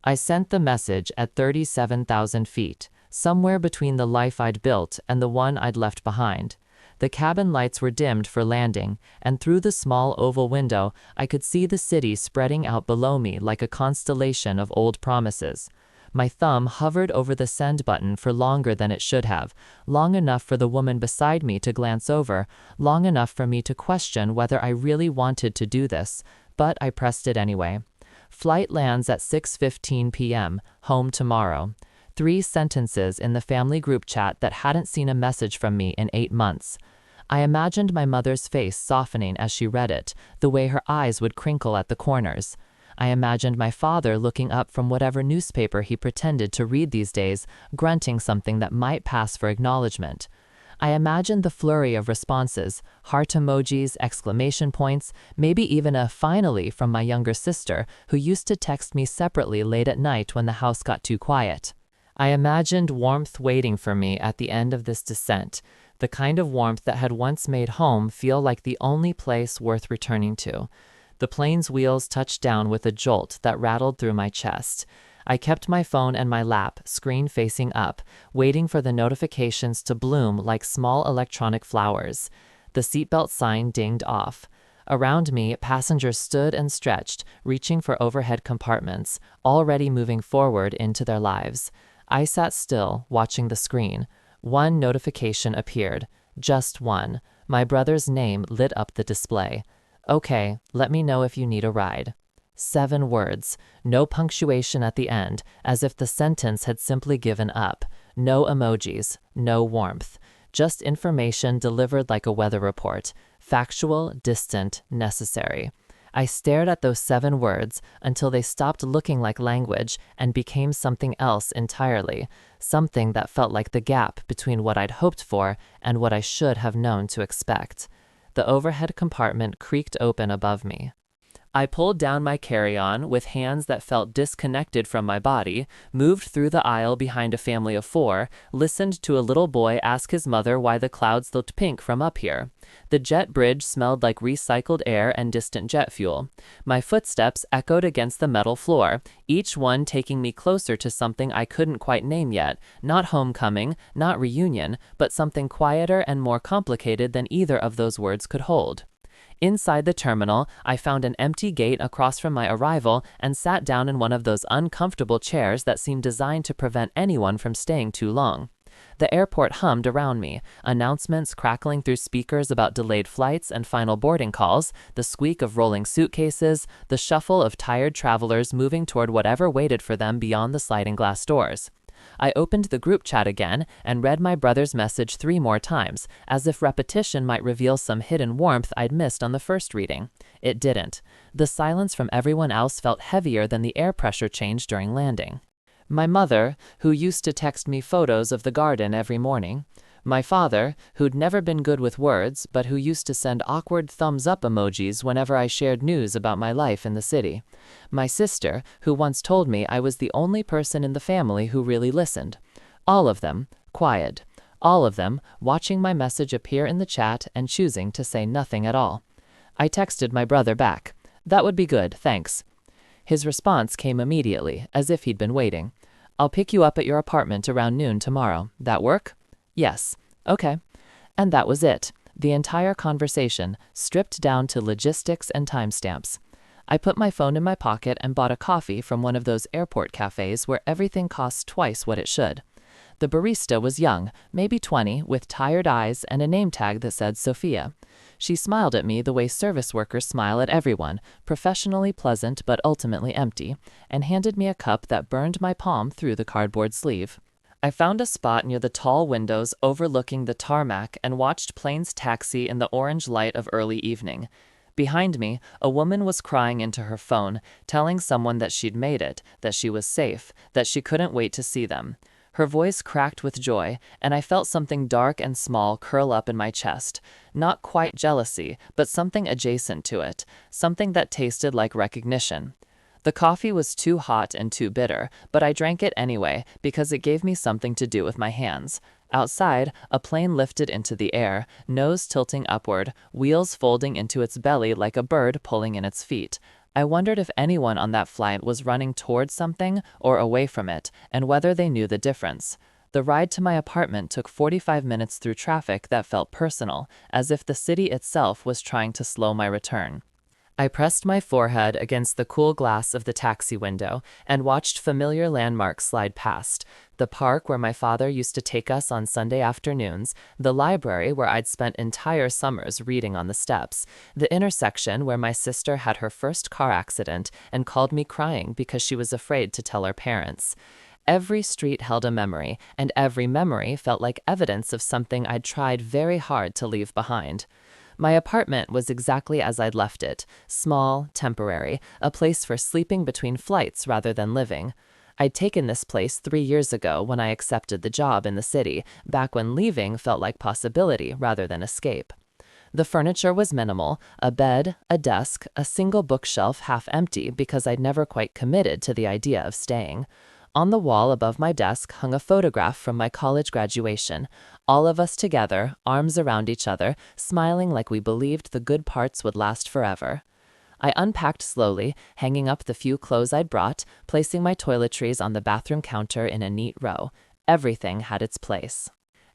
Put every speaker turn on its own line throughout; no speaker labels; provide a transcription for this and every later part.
I sent the message at 37,000 feet, somewhere between the life I'd built and the one I'd left behind. The cabin lights were dimmed for landing, and through the small oval window, I could see the city spreading out below me like a constellation of old promises. My thumb hovered over the send button for longer than it should have, long enough for the woman beside me to glance over, long enough for me to question whether I really wanted to do this, but I pressed it anyway. Flight lands at 6:15 p.m., home tomorrow. 3 sentences in the family group chat that hadn't seen a message from me in 8 months. I imagined my mother's face softening as she read it, the way her eyes would crinkle at the corners. I imagined my father looking up from whatever newspaper he pretended to read these days, grunting something that might pass for acknowledgement. I imagined the flurry of responses, heart emojis, exclamation points, maybe even a "finally" from my younger sister, who used to text me separately late at night when the house got too quiet. I imagined warmth waiting for me at the end of this descent, the kind of warmth that had once made home feel like the only place worth returning to. The plane's wheels touched down with a jolt that rattled through my chest. I kept my phone in my lap, screen facing up, waiting for the notifications to bloom like small electronic flowers. The seatbelt sign dinged off. Around me, passengers stood and stretched, reaching for overhead compartments, already moving forward into their lives. I sat still, watching the screen. One notification appeared. Just one. My brother's name lit up the display. "Okay, let me know if you need a ride." 7 words. No punctuation at the end, as if the sentence had simply given up. No emojis. No warmth. Just information delivered like a weather report. Factual, distant, necessary. I stared at those 7 words until they stopped looking like language and became something else entirely, something that felt like the gap between what I'd hoped for and what I should have known to expect. The overhead compartment creaked open above me. I pulled down my carry-on with hands that felt disconnected from my body, moved through the aisle behind a family of 4, listened to a little boy ask his mother why the clouds looked pink from up here. The jet bridge smelled like recycled air and distant jet fuel. My footsteps echoed against the metal floor, each one taking me closer to something I couldn't quite name yet, not homecoming, not reunion, but something quieter and more complicated than either of those words could hold. Inside the terminal, I found an empty gate across from my arrival and sat down in one of those uncomfortable chairs that seemed designed to prevent anyone from staying too long. The airport hummed around me, announcements crackling through speakers about delayed flights and final boarding calls, the squeak of rolling suitcases, the shuffle of tired travelers moving toward whatever waited for them beyond the sliding glass doors. I opened the group chat again and read my brother's message 3 more times, as if repetition might reveal some hidden warmth I'd missed on the first reading. It didn't. The silence from everyone else felt heavier than the air pressure change during landing. My mother, who used to text me photos of the garden every morning. My father, who'd never been good with words, but who used to send awkward thumbs-up emojis whenever I shared news about my life in the city. My sister, who once told me I was the only person in the family who really listened. All of them, quiet. All of them, watching my message appear in the chat and choosing to say nothing at all. I texted my brother back. "That would be good, thanks." His response came immediately, as if he'd been waiting. "I'll pick you up at your apartment around noon tomorrow. That work?" "Yes." "Okay." And that was it. The entire conversation, stripped down to logistics and timestamps. I put my phone in my pocket and bought a coffee from one of those airport cafes where everything costs twice what it should. The barista was young, maybe 20, with tired eyes and a name tag that said Sophia. She smiled at me the way service workers smile at everyone, professionally pleasant but ultimately empty, and handed me a cup that burned my palm through the cardboard sleeve. I found a spot near the tall windows overlooking the tarmac and watched planes taxi in the orange light of early evening. Behind me, a woman was crying into her phone, telling someone that she'd made it, that she was safe, that she couldn't wait to see them. Her voice cracked with joy, and I felt something dark and small curl up in my chest. Not quite jealousy, but something adjacent to it, something that tasted like recognition. The coffee was too hot and too bitter, but I drank it anyway because it gave me something to do with my hands. Outside, a plane lifted into the air, nose tilting upward, wheels folding into its belly like a bird pulling in its feet. I wondered if anyone on that flight was running towards something or away from it, and whether they knew the difference. The ride to my apartment took 45 minutes through traffic that felt personal, as if the city itself was trying to slow my return. I pressed my forehead against the cool glass of the taxi window and watched familiar landmarks slide past. The park where my father used to take us on Sunday afternoons, the library where I'd spent entire summers reading on the steps, the intersection where my sister had her first car accident and called me crying because she was afraid to tell her parents. Every street held a memory, and every memory felt like evidence of something I'd tried very hard to leave behind. My apartment was exactly as I'd left it, small, temporary, a place for sleeping between flights rather than living. I'd taken this place 3 years ago when I accepted the job in the city, back when leaving felt like possibility rather than escape. The furniture was minimal, a bed, a desk, a single bookshelf half empty because I'd never quite committed to the idea of staying. On the wall above my desk hung a photograph from my college graduation, all of us together, arms around each other, smiling like we believed the good parts would last forever. I unpacked slowly, hanging up the few clothes I'd brought, placing my toiletries on the bathroom counter in a neat row. Everything had its place.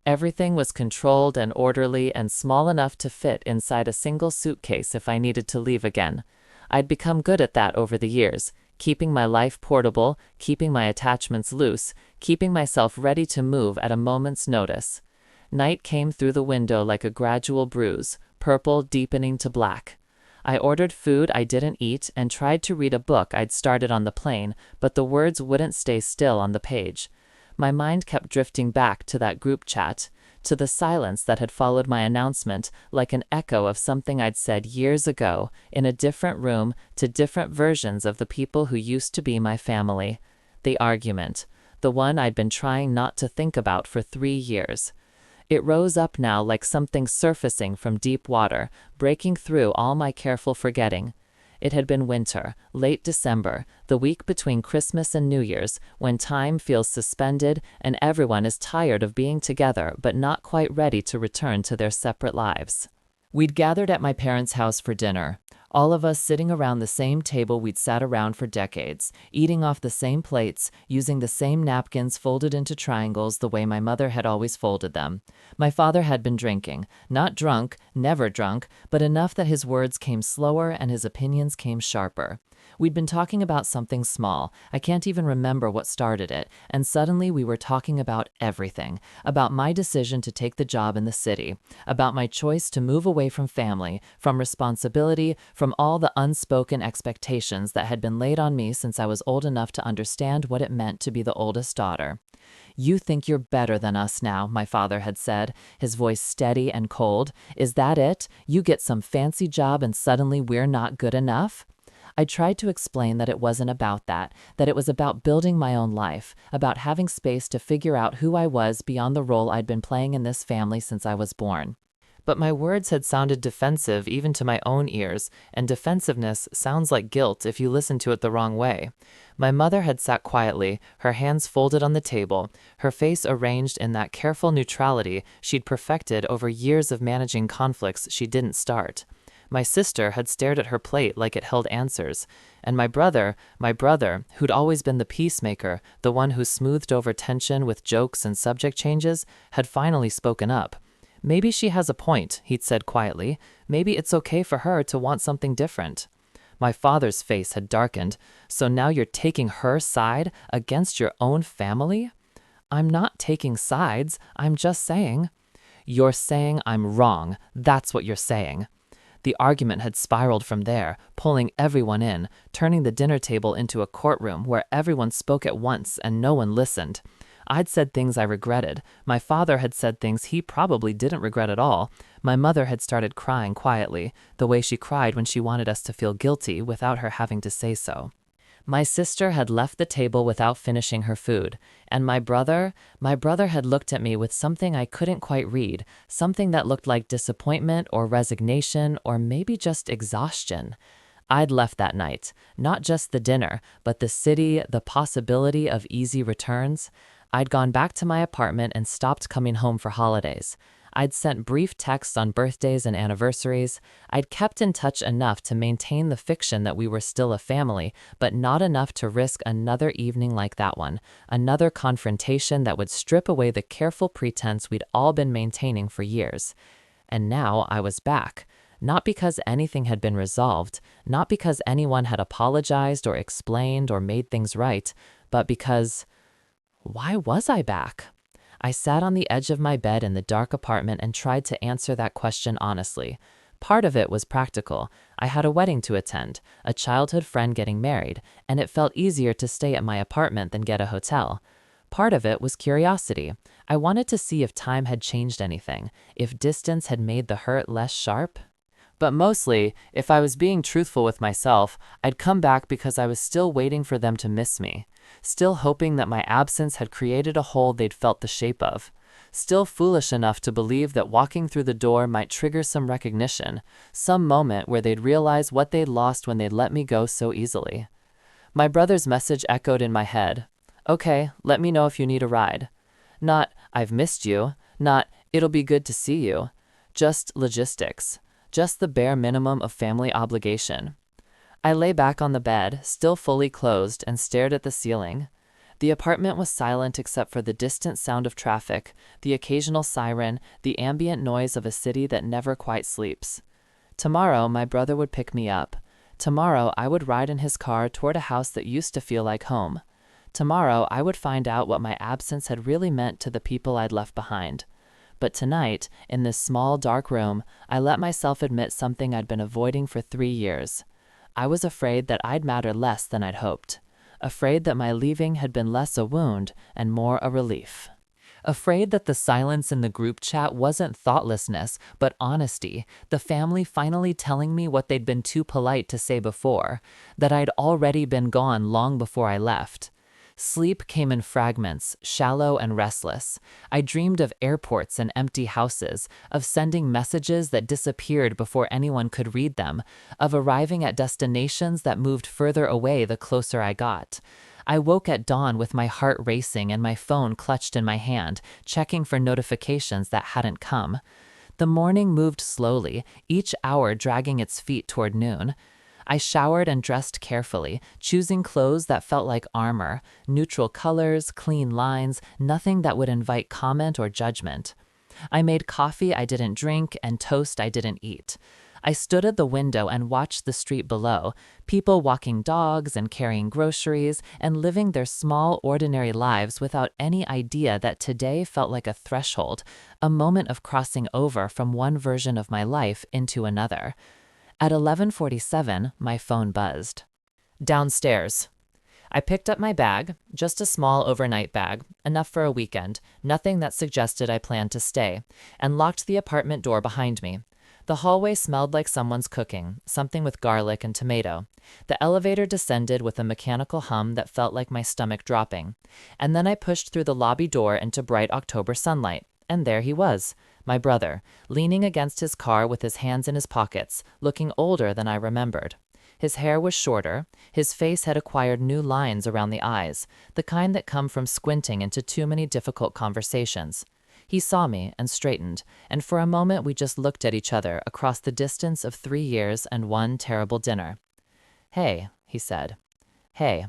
Everything was controlled and orderly and small enough to fit inside a single suitcase if I needed to leave again. I'd become good at that over the years. Keeping my life portable, keeping my attachments loose, keeping myself ready to move at a moment's notice. Night came through the window like a gradual bruise, purple deepening to black. I ordered food I didn't eat and tried to read a book I'd started on the plane, but the words wouldn't stay still on the page. My mind kept drifting back to that group chat, to the silence that had followed my announcement, like an echo of something I'd said years ago, in a different room, to different versions of the people who used to be my family. The argument, the one I'd been trying not to think about for 3 years. It rose up now like something surfacing from deep water, breaking through all my careful forgetting. It had been winter, late December, the week between Christmas and New Year's, when time feels suspended and everyone is tired of being together but not quite ready to return to their separate lives. We'd gathered at my parents' house for dinner, all of us sitting around the same table we'd sat around for decades, eating off the same plates, using the same napkins folded into triangles the way my mother had always folded them. My father had been drinking, not drunk, never drunk, but enough that his words came slower and his opinions came sharper. We'd been talking about something small, I can't even remember what started it, and suddenly we were talking about everything, about my decision to take the job in the city, about my choice to move away from family, from responsibility, from all the unspoken expectations that had been laid on me since I was old enough to understand what it meant to be the oldest daughter. "You think you're better than us now," my father had said, his voice steady and cold. "Is that it? You get some fancy job and suddenly we're not good enough?" I tried to explain that it wasn't about that it was about building my own life, about having space to figure out who I was beyond the role I'd been playing in this family since I was born. But my words had sounded defensive even to my own ears, and defensiveness sounds like guilt if you listen to it the wrong way. My mother had sat quietly, her hands folded on the table, her face arranged in that careful neutrality she'd perfected over years of managing conflicts she didn't start. My sister had stared at her plate like it held answers, and my brother, who'd always been the peacemaker, the one who smoothed over tension with jokes and subject changes, had finally spoken up. "Maybe she has a point," he'd said quietly. "Maybe it's okay for her to want something different." My father's face had darkened. "So now you're taking her side against your own family?" "I'm not taking sides, I'm just saying." "You're saying I'm wrong, that's what you're saying." The argument had spiraled from there, pulling everyone in, turning the dinner table into a courtroom where everyone spoke at once and no one listened. I'd said things I regretted. My father had said things he probably didn't regret at all. My mother had started crying quietly, the way she cried when she wanted us to feel guilty without her having to say so. My sister had left the table without finishing her food, and my brother had looked at me with something I couldn't quite read, something that looked like disappointment or resignation or maybe just exhaustion. I'd left that night, not just the dinner, but the city, the possibility of easy returns. I'd gone back to my apartment and stopped coming home for holidays. I'd sent brief texts on birthdays and anniversaries. I'd kept in touch enough to maintain the fiction that we were still a family, but not enough to risk another evening like that one, another confrontation that would strip away the careful pretense we'd all been maintaining for years. And now I was back. Not because anything had been resolved, not because anyone had apologized or explained or made things right, but because... why was I back? I sat on the edge of my bed in the dark apartment and tried to answer that question honestly. Part of it was practical. I had a wedding to attend, a childhood friend getting married, and it felt easier to stay at my apartment than get a hotel. Part of it was curiosity. I wanted to see if time had changed anything, if distance had made the hurt less sharp. But mostly, if I was being truthful with myself, I'd come back because I was still waiting for them to miss me, still hoping that my absence had created a hole they'd felt the shape of, still foolish enough to believe that walking through the door might trigger some recognition, some moment where they'd realize what they'd lost when they'd let me go so easily. My brother's message echoed in my head. Okay, let me know if you need a ride. Not, I've missed you. Not, it'll be good to see you. Just logistics. Just the bare minimum of family obligation. I lay back on the bed, still fully closed, and stared at the ceiling. The apartment was silent except for the distant sound of traffic, the occasional siren, the ambient noise of a city that never quite sleeps. Tomorrow, my brother would pick me up. Tomorrow, I would ride in his car toward a house that used to feel like home. Tomorrow, I would find out what my absence had really meant to the people I'd left behind. But tonight, in this small, dark room, I let myself admit something I'd been avoiding for 3 years. I was afraid that I'd matter less than I'd hoped. Afraid that my leaving had been less a wound and more a relief. Afraid that the silence in the group chat wasn't thoughtlessness, but honesty, the family finally telling me what they'd been too polite to say before, that I'd already been gone long before I left. Sleep came in fragments, shallow and restless. I dreamed of airports and empty houses, of sending messages that disappeared before anyone could read them, of arriving at destinations that moved further away the closer I got. I woke at dawn with my heart racing and my phone clutched in my hand, checking for notifications that hadn't come. The morning moved slowly, each hour dragging its feet toward noon. I showered and dressed carefully, choosing clothes that felt like armor, neutral colors, clean lines, nothing that would invite comment or judgment. I made coffee I didn't drink and toast I didn't eat. I stood at the window and watched the street below, people walking dogs and carrying groceries and living their small, ordinary lives without any idea that today felt like a threshold, a moment of crossing over from one version of my life into another. At 11:47, my phone buzzed. Downstairs. I picked up my bag, just a small overnight bag, enough for a weekend, nothing that suggested I planned to stay, and locked the apartment door behind me. The hallway smelled like someone's cooking, something with garlic and tomato. The elevator descended with a mechanical hum that felt like my stomach dropping. And then I pushed through the lobby door into bright October sunlight. And there he was, my brother, leaning against his car with his hands in his pockets, looking older than I remembered. His hair was shorter, his face had acquired new lines around the eyes, the kind that come from squinting into too many difficult conversations. He saw me and straightened, and for a moment we just looked at each other across the distance of 3 years and one terrible dinner. "Hey," he said. "Hey."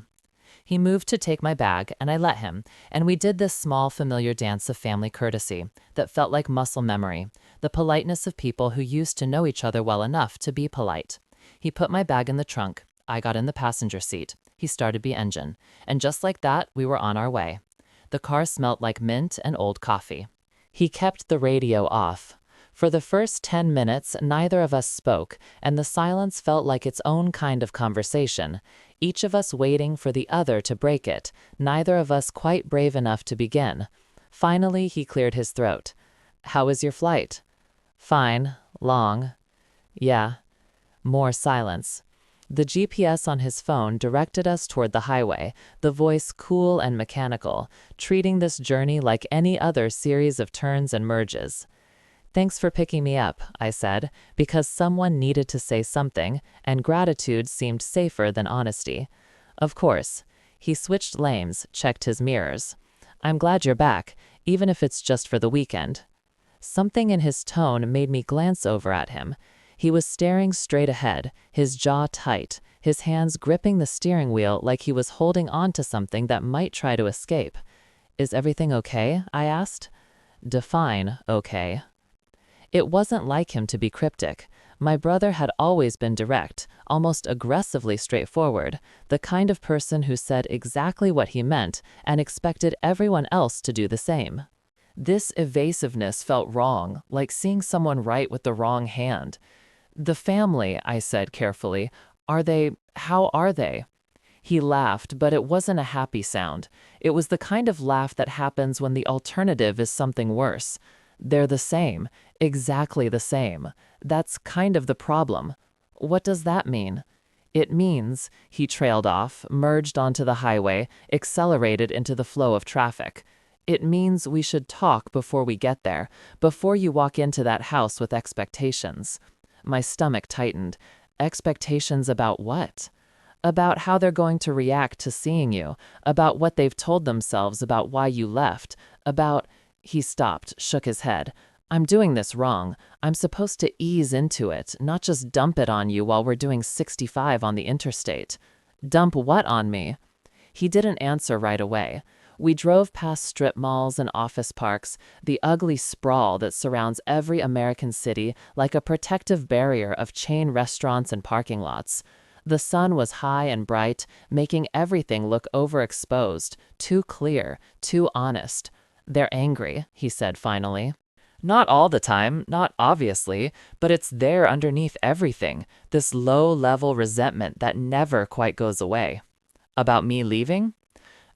He moved to take my bag, and I let him, and we did this small familiar dance of family courtesy that felt like muscle memory, the politeness of people who used to know each other well enough to be polite. He put my bag in the trunk, I got in the passenger seat, he started the engine, and just like that, we were on our way. The car smelt like mint and old coffee. He kept the radio off. For the first 10 minutes, neither of us spoke, and the silence felt like its own kind of conversation, each of us waiting for the other to break it, neither of us quite brave enough to begin. Finally, he cleared his throat. "How was your flight?" "Fine. Long." "Yeah." More silence. The GPS on his phone directed us toward the highway, the voice cool and mechanical, treating this journey like any other series of turns and merges. "Thanks for picking me up," I said, because someone needed to say something, and gratitude seemed safer than honesty. "Of course." He switched lanes, checked his mirrors. "I'm glad you're back, even if it's just for the weekend." Something in his tone made me glance over at him. He was staring straight ahead, his jaw tight, his hands gripping the steering wheel like he was holding on to something that might try to escape. "Is everything okay?" I asked. "Define okay." It wasn't like him to be cryptic. My brother had always been direct, almost aggressively straightforward, the kind of person who said exactly what he meant and expected everyone else to do the same. This evasiveness felt wrong, like seeing someone write with the wrong hand. "The family," I said carefully. How are they?" He laughed, but it wasn't a happy sound. It was the kind of laugh that happens when the alternative is something worse. "They're the same, exactly the same. That's kind of the problem." "What does that mean?" "It means," he trailed off, merged onto the highway, accelerated into the flow of traffic. "It means we should talk before we get there, before you walk into that house with expectations." My stomach tightened. Expectations about what? About how they're going to react to seeing you, about what they've told themselves about why you left, about... He stopped, shook his head. "I'm doing this wrong. I'm supposed to ease into it, not just dump it on you while we're doing 65 on the interstate." "Dump what on me?" He didn't answer right away. We drove past strip malls and office parks, the ugly sprawl that surrounds every American city like a protective barrier of chain restaurants and parking lots. The sun was high and bright, making everything look overexposed, too clear, too honest. "They're angry," he said finally. "Not all the time, not obviously, but it's there underneath everything, this low-level resentment that never quite goes away." "About me leaving?"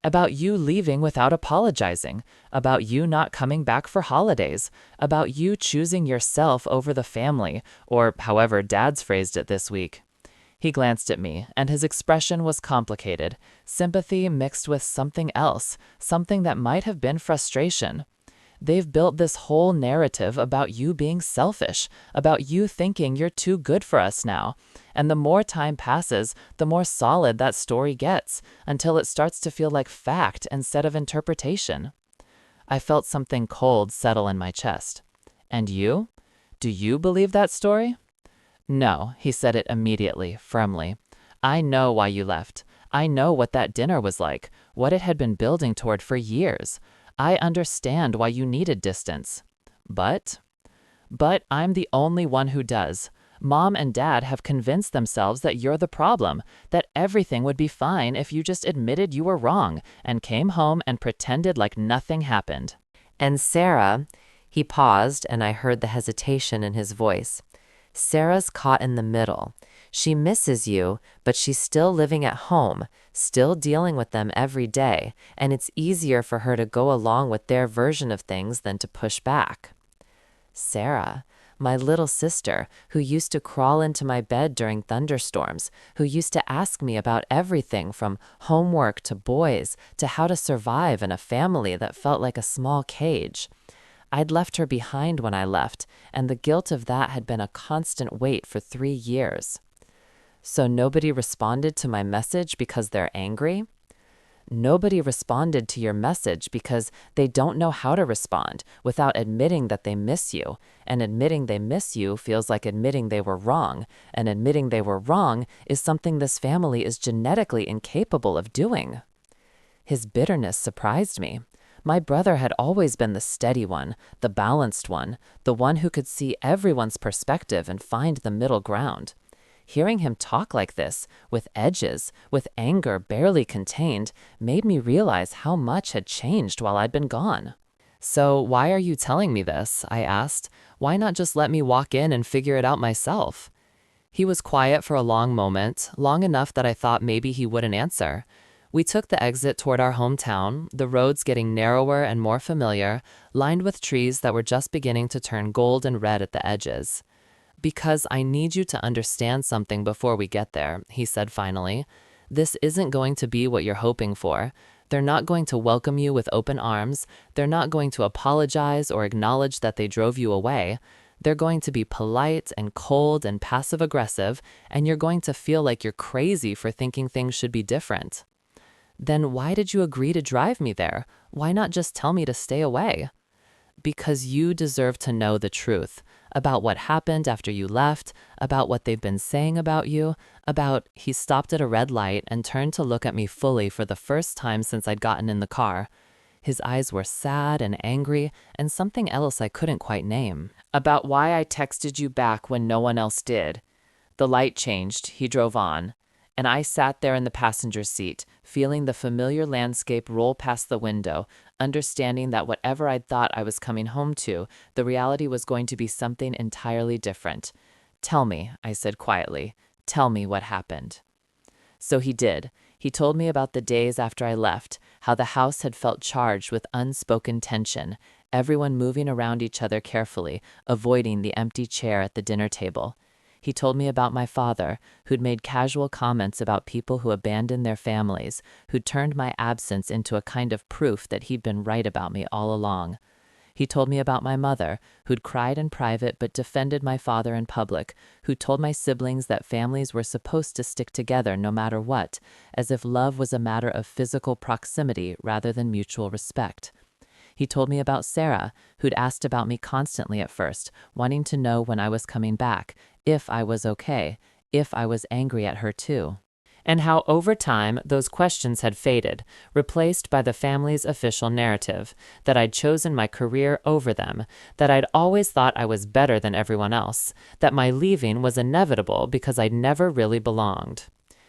"About you leaving without apologizing, about you not coming back for holidays, about you choosing yourself over the family, or however Dad's phrased it this week." He glanced at me, and his expression was complicated, sympathy mixed with something else, something that might have been frustration. "They've built this whole narrative about you being selfish, about you thinking you're too good for us now. And the more time passes, the more solid that story gets, until it starts to feel like fact instead of interpretation." I felt something cold settle in my chest. "And you? Do you believe that story?" "No," he said it immediately, firmly. "I know why you left. I know what that dinner was like, what it had been building toward for years. I understand why you needed distance. But I'm the only one who does. Mom and Dad have convinced themselves that you're the problem, that everything would be fine if you just admitted you were wrong and came home and pretended like nothing happened." "And Sarah," he paused, and I heard the hesitation in his voice. "Sarah's caught in the middle. She misses you, but she's still living at home, still dealing with them every day, and it's easier for her to go along with their version of things than to push back." Sarah, my little sister, who used to crawl into my bed during thunderstorms, who used to ask me about everything from homework to boys to how to survive in a family that felt like a small cage. I'd left her behind when I left, and the guilt of that had been a constant weight for 3 years. So nobody responded to my message because they're angry? Nobody responded to your message because they don't know how to respond without admitting that they miss you, and admitting they miss you feels like admitting they were wrong, and admitting they were wrong is something this family is genetically incapable of doing. His bitterness surprised me. My brother had always been the steady one, the balanced one, the one who could see everyone's perspective and find the middle ground. Hearing him talk like this, with edges, with anger barely contained, made me realize how much had changed while I'd been gone. "So why are you telling me this?" I asked. "Why not just let me walk in and figure it out myself?" He was quiet for a long moment, long enough that I thought maybe he wouldn't answer. We took the exit toward our hometown, the roads getting narrower and more familiar, lined with trees that were just beginning to turn gold and red at the edges. "Because I need you to understand something before we get there," he said finally. "This isn't going to be what you're hoping for. They're not going to welcome you with open arms. They're not going to apologize or acknowledge that they drove you away. They're going to be polite and cold and passive-aggressive, and you're going to feel like you're crazy for thinking things should be different." "Then why did you agree to drive me there? Why not just tell me to stay away?" Because you deserve to know the truth about what happened after you left, about what they've been saying about you, about he stopped at a red light and turned to look at me fully for the first time since I'd gotten in the car. His eyes were sad and angry, and something else I couldn't quite name. About why I texted you back when no one else did. The light changed, he drove on, and I sat there in the passenger seat, feeling the familiar landscape roll past the window, understanding that whatever I'd thought I was coming home to, the reality was going to be something entirely different. Tell me, I said quietly. Tell me what happened. So he did. He told me about the days after I left, how the house had felt charged with unspoken tension, everyone moving around each other carefully, avoiding the empty chair at the dinner table. He told me about my father, who'd made casual comments about people who abandoned their families, who'd turned my absence into a kind of proof that he'd been right about me all along. He told me about my mother, who'd cried in private but defended my father in public, who told my siblings that families were supposed to stick together no matter what, as if love was a matter of physical proximity rather than mutual respect. He told me about Sarah, who'd asked about me constantly at first, wanting to know when I was coming back, if I was okay, if I was angry at her too. And how over time those questions had faded, replaced by the family's official narrative, that I'd chosen my career over them, that I'd always thought I was better than everyone else, that my leaving was inevitable because I'd never really belonged.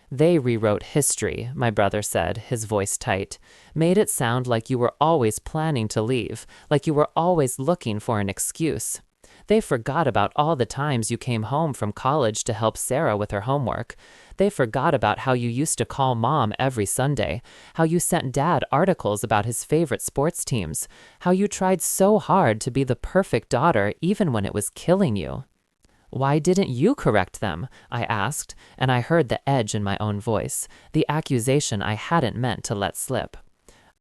They rewrote history, my brother said, his voice tight, made it sound like you were always planning to leave, like you were always looking for an excuse. They forgot about all the times you came home from college to help Sarah with her homework. They forgot about how you used to call Mom every Sunday, how you sent Dad articles about his favorite sports teams, how you tried so hard to be the perfect daughter even when it was killing you. Why didn't you correct them? I asked, and I heard the edge in my own voice, the accusation I hadn't meant to let slip.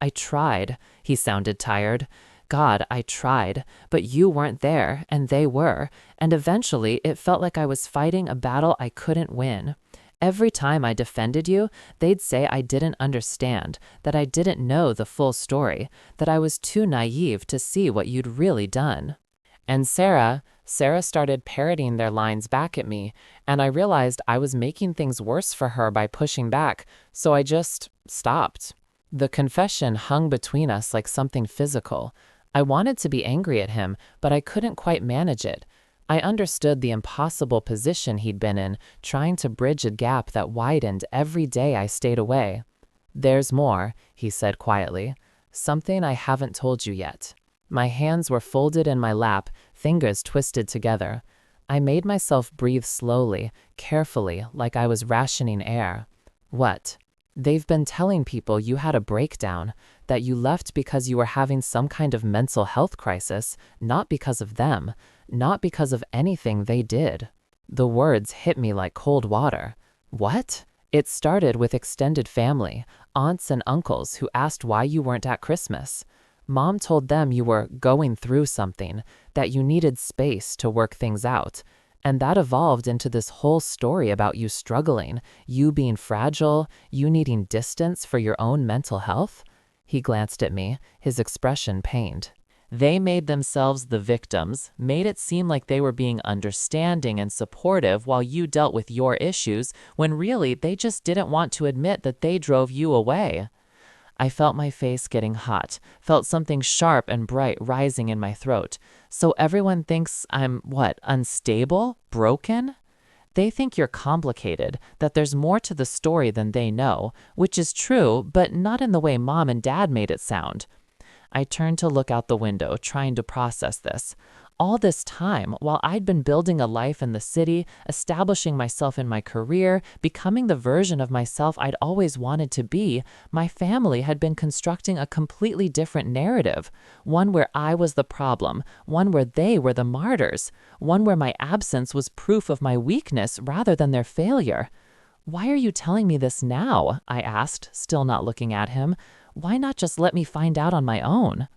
I tried, he sounded tired. God, I tried, but you weren't there, and they were, and eventually it felt like I was fighting a battle I couldn't win. Every time I defended you, they'd say I didn't understand, that I didn't know the full story, that I was too naive to see what you'd really done. And Sarah started parroting their lines back at me, and I realized I was making things worse for her by pushing back, so I just stopped. The confession hung between us like something physical. I wanted to be angry at him, but I couldn't quite manage it. I understood the impossible position he'd been in, trying to bridge a gap that widened every day I stayed away. There's more, he said quietly. Something I haven't told you yet. My hands were folded in my lap, fingers twisted together. I made myself breathe slowly, carefully, like I was rationing air. What? They've been telling people you had a breakdown, that you left because you were having some kind of mental health crisis, not because of them, not because of anything they did. The words hit me like cold water. What? It started with extended family, aunts and uncles who asked why you weren't at Christmas. Mom told them you were going through something, that you needed space to work things out. And that evolved into this whole story about you struggling, you being fragile, you needing distance for your own mental health. He glanced at me, his expression pained. They made themselves the victims, made it seem like they were being understanding and supportive while you dealt with your issues, when really they just didn't want to admit that they drove you away. I felt my face getting hot, felt something sharp and bright rising in my throat. So everyone thinks I'm, unstable? Broken? They think you're complicated, that there's more to the story than they know, which is true, but not in the way Mom and Dad made it sound. I turned to look out the window, trying to process this. All this time, while I'd been building a life in the city, establishing myself in my career, becoming the version of myself I'd always wanted to be, my family had been constructing a completely different narrative, one where I was the problem, one where they were the martyrs, one where my absence was proof of my weakness rather than their failure. Why are you telling me this now? I asked, still not looking at him. Why not just let me find out on my own?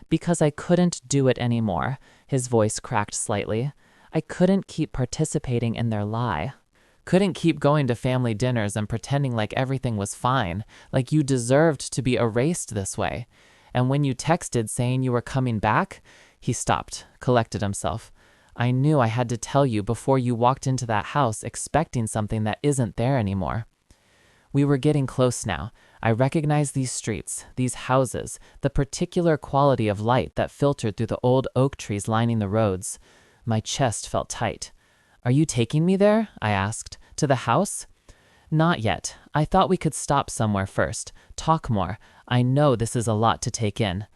Because I couldn't do it anymore. His voice cracked slightly. I couldn't keep participating in their lie. Couldn't keep going to family dinners and pretending like everything was fine, like you deserved to be erased this way. And when you texted saying you were coming back, He stopped, collected himself. I knew I had to tell you before you walked into that house expecting something that isn't there anymore. We were getting close now. I recognized these streets, these houses, the particular quality of light that filtered through the old oak trees lining the roads. My chest felt tight. Are you taking me there? I asked. To the house? Not yet. I thought we could stop somewhere first. Talk more. I know this is a lot to take in.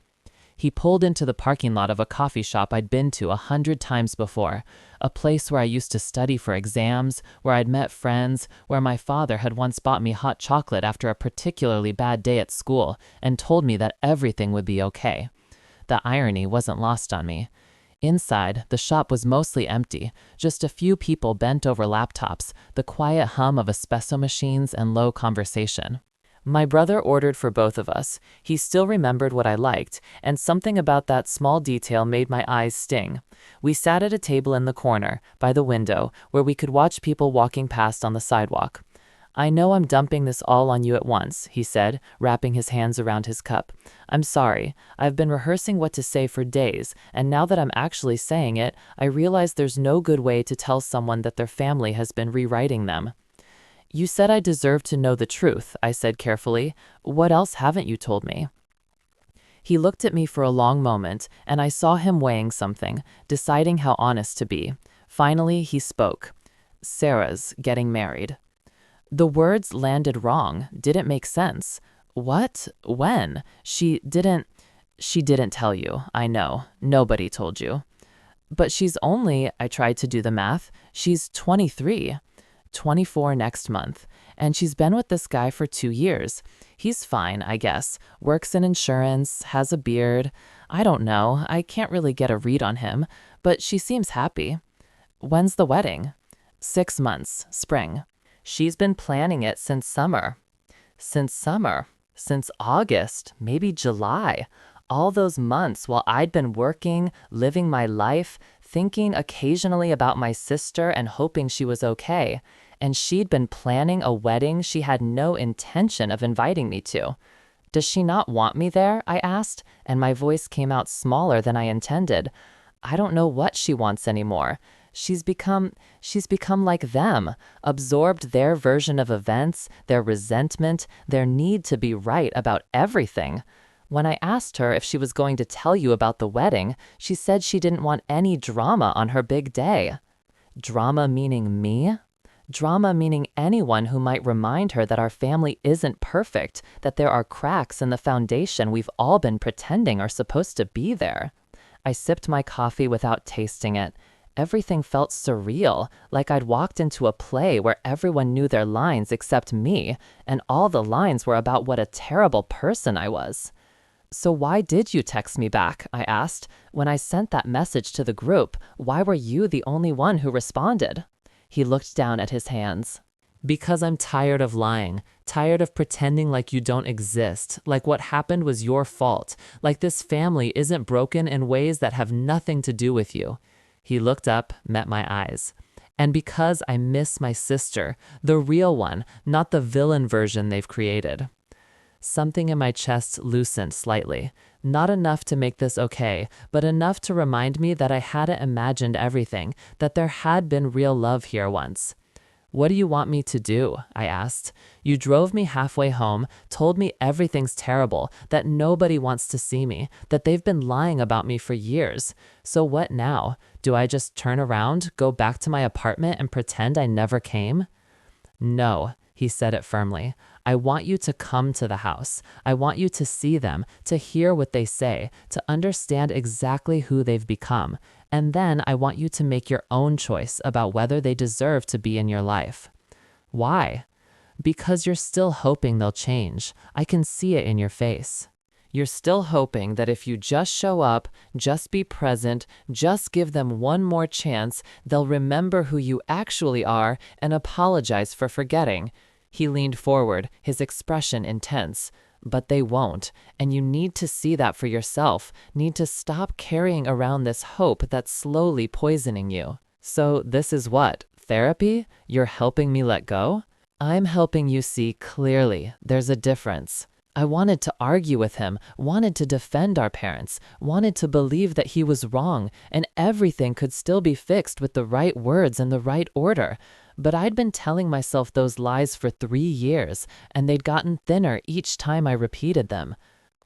He pulled into the parking lot of a coffee shop I'd been to 100 times before, a place where I used to study for exams, where I'd met friends, where my father had once bought me hot chocolate after a particularly bad day at school and told me that everything would be okay. The irony wasn't lost on me. Inside, the shop was mostly empty, just a few people bent over laptops, the quiet hum of espresso machines and low conversation. My brother ordered for both of us. He still remembered what I liked, and something about that small detail made my eyes sting. We sat at a table in the corner, by the window, where we could watch people walking past on the sidewalk. I know I'm dumping this all on you at once, he said, wrapping his hands around his cup. I'm sorry. I've been rehearsing what to say for days, and now that I'm actually saying it, I realize there's no good way to tell someone that their family has been rewriting them. You said I deserved to know the truth, I said carefully. What else haven't you told me? He looked at me for a long moment, and I saw him weighing something, deciding how honest to be. Finally, he spoke. Sarah's getting married. The words landed wrong, didn't make sense. What? When? She didn't tell you, I know. Nobody told you. But she's only, I tried to do the math, she's 23. 24 next month, and she's been with this guy for 2 years. He's fine, I guess. Works in insurance, has a beard. I don't know. I can't really get a read on him, but she seems happy. When's the wedding? 6 months, spring. She's been planning it since summer. Since August, maybe July. All those months while I'd been working, living my life, thinking occasionally about my sister and hoping she was okay. And she'd been planning a wedding she had no intention of inviting me to. Does she not want me there? I asked, and my voice came out smaller than I intended. I don't know what she wants anymore. She's become like them, absorbed their version of events, their resentment, their need to be right about everything. When I asked her if she was going to tell you about the wedding, she said she didn't want any drama on her big day. Drama meaning me? Drama meaning anyone who might remind her that our family isn't perfect, that there are cracks in the foundation we've all been pretending are supposed to be there. I sipped my coffee without tasting it. Everything felt surreal, like I'd walked into a play where everyone knew their lines except me, and all the lines were about what a terrible person I was. So why did you text me back? I asked. When I sent that message to the group, why were you the only one who responded? He looked down at his hands. Because I'm tired of lying, tired of pretending like you don't exist, like what happened was your fault, like this family isn't broken in ways that have nothing to do with you. He looked up, met my eyes. And because I miss my sister, the real one, not the villain version they've created. Something in my chest loosened slightly. Not enough to make this okay, but enough to remind me that I hadn't imagined everything, that there had been real love here once. What do you want me to do? I asked. You drove me halfway home, told me everything's terrible, that nobody wants to see me, that they've been lying about me for years. So what now? Do I just turn around, go back to my apartment and pretend I never came? No, he said it firmly. I want you to come to the house. I want you to see them, to hear what they say, to understand exactly who they've become. And then I want you to make your own choice about whether they deserve to be in your life. Why? Because you're still hoping they'll change. I can see it in your face. You're still hoping that if you just show up, just be present, just give them one more chance, they'll remember who you actually are and apologize for forgetting. He leaned forward, his expression intense. But they won't, and you need to see that for yourself, need to stop carrying around this hope that's slowly poisoning you. So this is what? Therapy? You're helping me let go? I'm helping you see clearly there's a difference. I wanted to argue with him, wanted to defend our parents, wanted to believe that he was wrong and everything could still be fixed with the right words and the right order. But I'd been telling myself those lies for 3 years, and they'd gotten thinner each time I repeated them.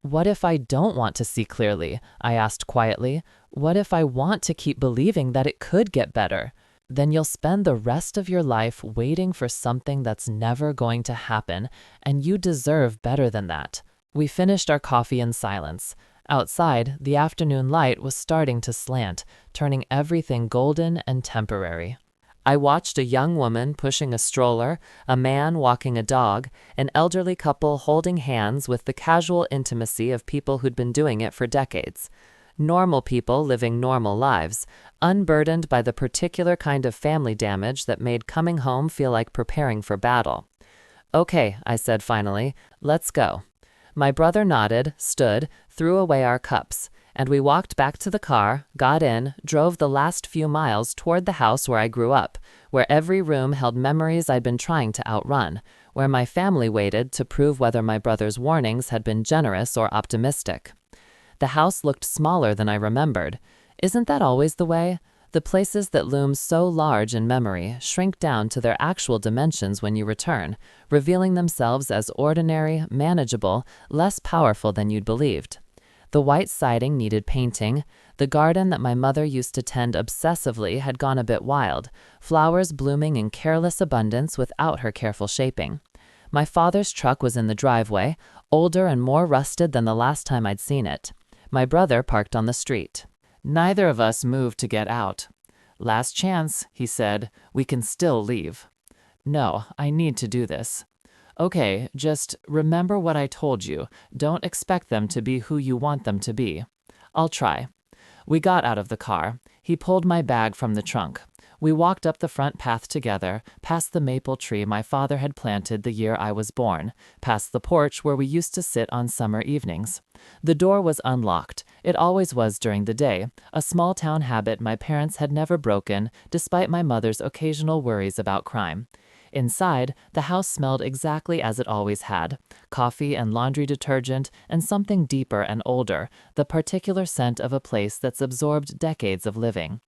What if I don't want to see clearly? I asked quietly. What if I want to keep believing that it could get better? Then you'll spend the rest of your life waiting for something that's never going to happen, and you deserve better than that. We finished our coffee in silence. Outside, the afternoon light was starting to slant, turning everything golden and temporary. I watched a young woman pushing a stroller, a man walking a dog, an elderly couple holding hands with the casual intimacy of people who'd been doing it for decades. Normal people living normal lives, unburdened by the particular kind of family damage that made coming home feel like preparing for battle. "Okay," I said finally, "let's go." My brother nodded, stood, threw away our cups, and we walked back to the car, got in, drove the last few miles toward the house where I grew up, where every room held memories I'd been trying to outrun, where my family waited to prove whether my brother's warnings had been generous or optimistic. The house looked smaller than I remembered. Isn't that always the way? The places that loom so large in memory shrink down to their actual dimensions when you return, revealing themselves as ordinary, manageable, less powerful than you'd believed. The white siding needed painting. The garden that my mother used to tend obsessively had gone a bit wild, flowers blooming in careless abundance without her careful shaping. My father's truck was in the driveway, older and more rusted than the last time I'd seen it. My brother parked on the street. Neither of us moved to get out. "Last chance," he said. "We can still leave." "No, I need to do this." "Okay, just remember what I told you. Don't expect them to be who you want them to be." "I'll try." We got out of the car. He pulled my bag from the trunk. We walked up the front path together, past the maple tree my father had planted the year I was born, past the porch where we used to sit on summer evenings. The door was unlocked. It always was during the day, a small-town habit my parents had never broken, despite my mother's occasional worries about crime. Inside, the house smelled exactly as it always had: coffee and laundry detergent, and something deeper and older, the particular scent of a place that's absorbed decades of living.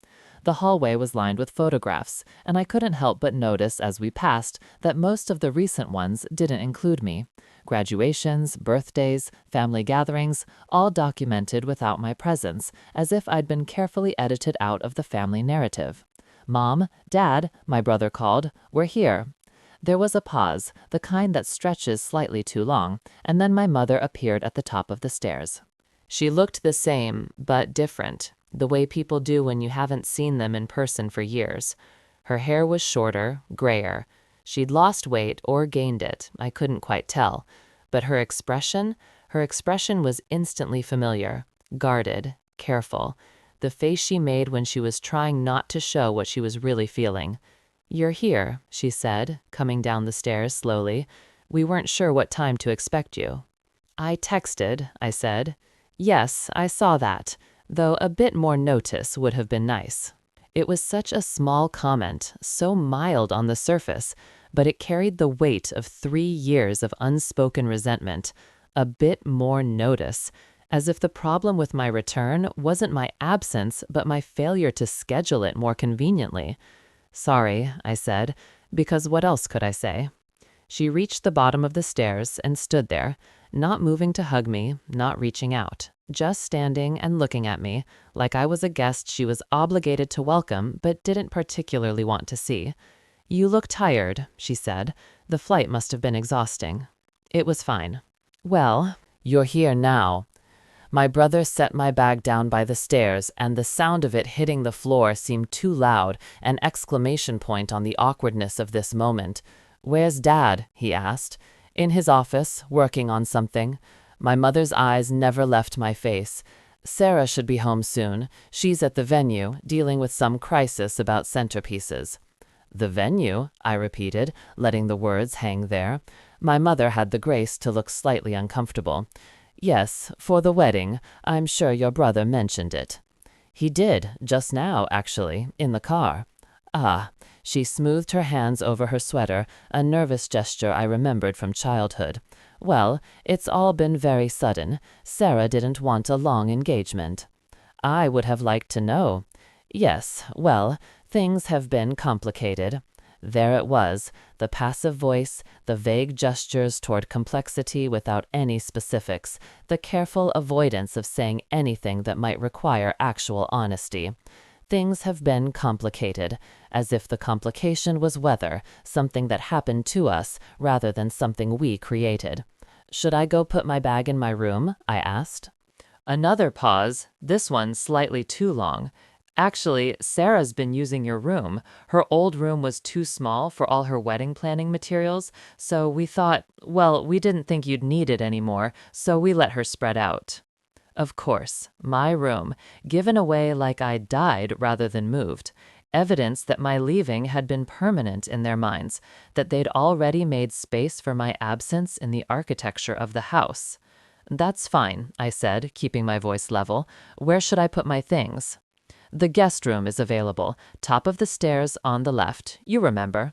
The hallway was lined with photographs, and I couldn't help but notice as we passed that most of the recent ones didn't include me. Graduations, birthdays, family gatherings, all documented without my presence, as if I'd been carefully edited out of the family narrative. "Mom, Dad," my brother called, "we're here." There was a pause, the kind that stretches slightly too long, and then my mother appeared at the top of the stairs. She looked the same, but different, the way people do when you haven't seen them in person for years. Her hair was shorter, grayer. She'd lost weight or gained it, I couldn't quite tell. But her expression was instantly familiar, guarded, careful. The face she made when she was trying not to show what she was really feeling. "You're here," she said, coming down the stairs slowly. "We weren't sure what time to expect you." "I texted," I said. "Yes, I saw that, though a bit more notice would have been nice." It was such a small comment, so mild on the surface, but it carried the weight of 3 years of unspoken resentment. A bit more notice, as if the problem with my return wasn't my absence, but my failure to schedule it more conveniently. "Sorry," I said, because what else could I say? She reached the bottom of the stairs and stood there, not moving to hug me, not reaching out, just standing and looking at me, like I was a guest she was obligated to welcome but didn't particularly want to see. "You look tired," she said. "The flight must have been exhausting." It was fine. "Well, you're here now." My brother set my bag down by the stairs, and the sound of it hitting the floor seemed too loud, an exclamation point on the awkwardness of this moment. "Where's Dad?" he asked. "In his office, working on something." My mother's eyes never left my face. "Sarah should be home soon. She's at the venue, dealing with some crisis about centerpieces." "The venue?" I repeated, letting the words hang there. My mother had the grace to look slightly uncomfortable. "Yes, for the wedding. I'm sure your brother mentioned it." "He did, just now, actually, in the car." "Ah." She smoothed her hands over her sweater, a nervous gesture I remembered from childhood. Well, it's all been very sudden. Sarah didn't want a long engagement. I would have liked to know. Yes, well, things have been complicated. There it was, the passive voice, the vague gestures toward complexity without any specifics, the careful avoidance of saying anything that might require actual honesty. Things have been complicated, as if the complication was weather, something that happened to us rather than something we created. Should I go put my bag in my room? I asked. Another pause, this one slightly too long. Actually, Sarah's been using your room. Her old room was too small for all her wedding planning materials, so we thought, well, we didn't think you'd need it anymore, so we let her spread out. Of course, my room, given away like I died rather than moved. Evidence that my leaving had been permanent in their minds, that they'd already made space for my absence in the architecture of the house. That's fine, I said, keeping my voice level. Where should I put my things? The guest room is available, top of the stairs on the left. You remember.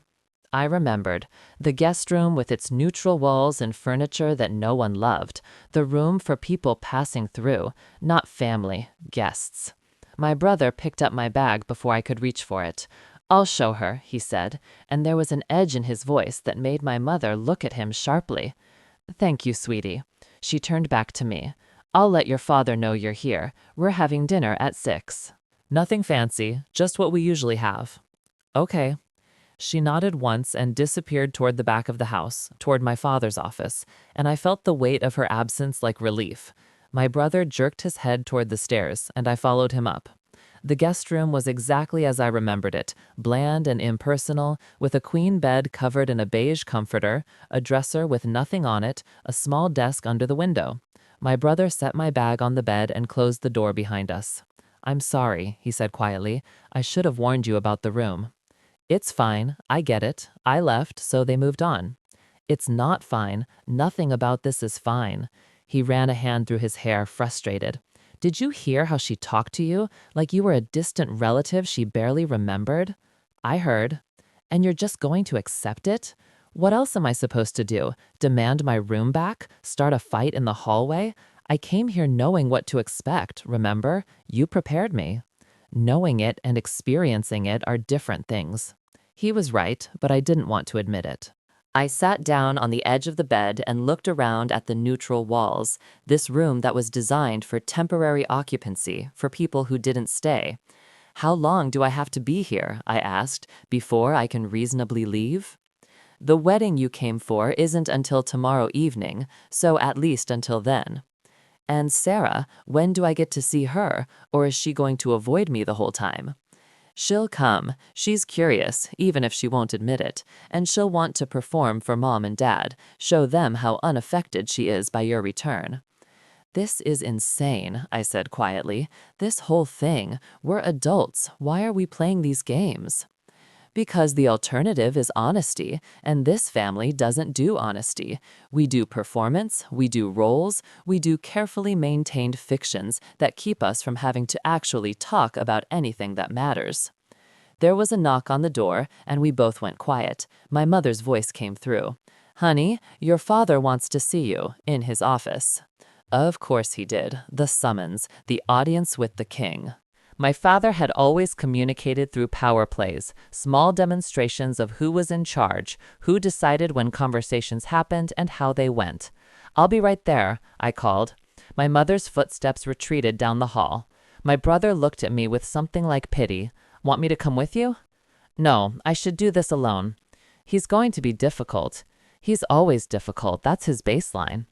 I remembered. The guest room with its neutral walls and furniture that no one loved. The room for people passing through, not family, guests. My brother picked up my bag before I could reach for it. I'll show her, he said, and there was an edge in his voice that made my mother look at him sharply. Thank you, sweetie. She turned back to me. I'll let your father know you're here. We're having dinner at 6. Nothing fancy, just what we usually have. Okay. She nodded once and disappeared toward the back of the house, toward my father's office, and I felt the weight of her absence like relief. My brother jerked his head toward the stairs, and I followed him up. The guest room was exactly as I remembered it, bland and impersonal, with a queen bed covered in a beige comforter, a dresser with nothing on it, a small desk under the window. My brother set my bag on the bed and closed the door behind us. I'm sorry, he said quietly. I should have warned you about the room. It's fine. I get it. I left, so they moved on. It's not fine. Nothing about this is fine. He ran a hand through his hair, frustrated. Did you hear how she talked to you, like you were a distant relative she barely remembered? I heard. And you're just going to accept it? What else am I supposed to do? Demand my room back? Start a fight in the hallway? I came here knowing what to expect, remember? You prepared me. Knowing it and experiencing it are different things. He was right, but I didn't want to admit it. I sat down on the edge of the bed and looked around at the neutral walls, this room that was designed for temporary occupancy, for people who didn't stay. How long do I have to be here, I asked, before I can reasonably leave? The wedding you came for isn't until tomorrow evening, so at least until then. And Sarah, when do I get to see her, or is she going to avoid me the whole time? She'll come. She's curious, even if she won't admit it, and she'll want to perform for Mom and Dad, show them how unaffected she is by your return. This is insane, I said quietly. This whole thing. We're adults. Why are we playing these games? Because the alternative is honesty, and this family doesn't do honesty. We do performance, we do roles, we do carefully maintained fictions that keep us from having to actually talk about anything that matters. There was a knock on the door, and we both went quiet. My mother's voice came through. Honey, your father wants to see you, in his office. Of course he did. The summons, the audience with the king. My father had always communicated through power plays, small demonstrations of who was in charge, who decided when conversations happened, and how they went. I'll be right there, I called. My mother's footsteps retreated down the hall. My brother looked at me with something like pity. Want me to come with you? No, I should do this alone. He's going to be difficult. He's always difficult, that's his baseline.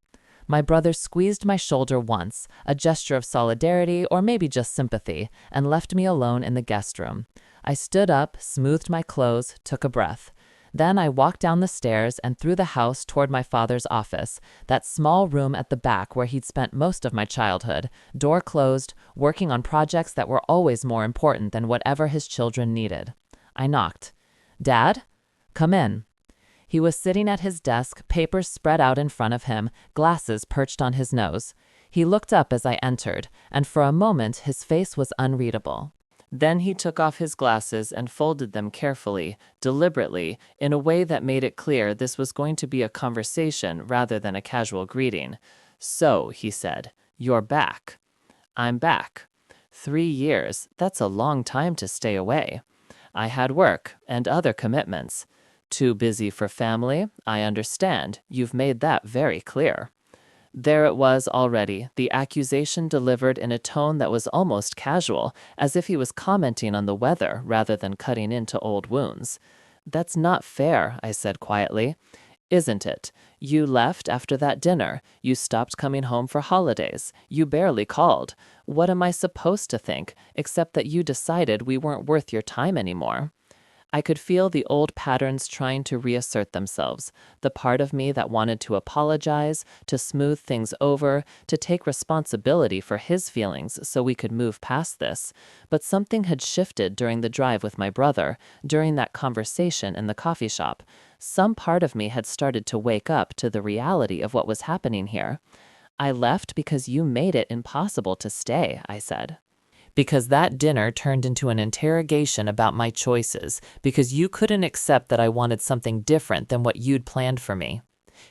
My brother squeezed my shoulder once, a gesture of solidarity or maybe just sympathy, and left me alone in the guest room. I stood up, smoothed my clothes, took a breath. Then I walked down the stairs and through the house toward my father's office, that small room at the back where he'd spent most of my childhood, door closed, working on projects that were always more important than whatever his children needed. I knocked. Dad? Come in. He was sitting at his desk, papers spread out in front of him, glasses perched on his nose. He looked up as I entered, and for a moment his face was unreadable. Then he took off his glasses and folded them carefully, deliberately, in a way that made it clear this was going to be a conversation rather than a casual greeting. "So," he said, "you're back." "I'm back." 3 years, that's a long time to stay away. I had work and other commitments. Too busy for family, I understand. You've made that very clear. There it was already, the accusation delivered in a tone that was almost casual, as if he was commenting on the weather rather than cutting into old wounds. "That's not fair," I said quietly. "Isn't it? You left after that dinner. You stopped coming home for holidays. You barely called. What am I supposed to think, except that you decided we weren't worth your time anymore?" I could feel the old patterns trying to reassert themselves, the part of me that wanted to apologize, to smooth things over, to take responsibility for his feelings so we could move past this. But something had shifted during the drive with my brother, during that conversation in the coffee shop. Some part of me had started to wake up to the reality of what was happening here. "I left because you made it impossible to stay," I said. "Because that dinner turned into an interrogation about my choices, because you couldn't accept that I wanted something different than what you'd planned for me."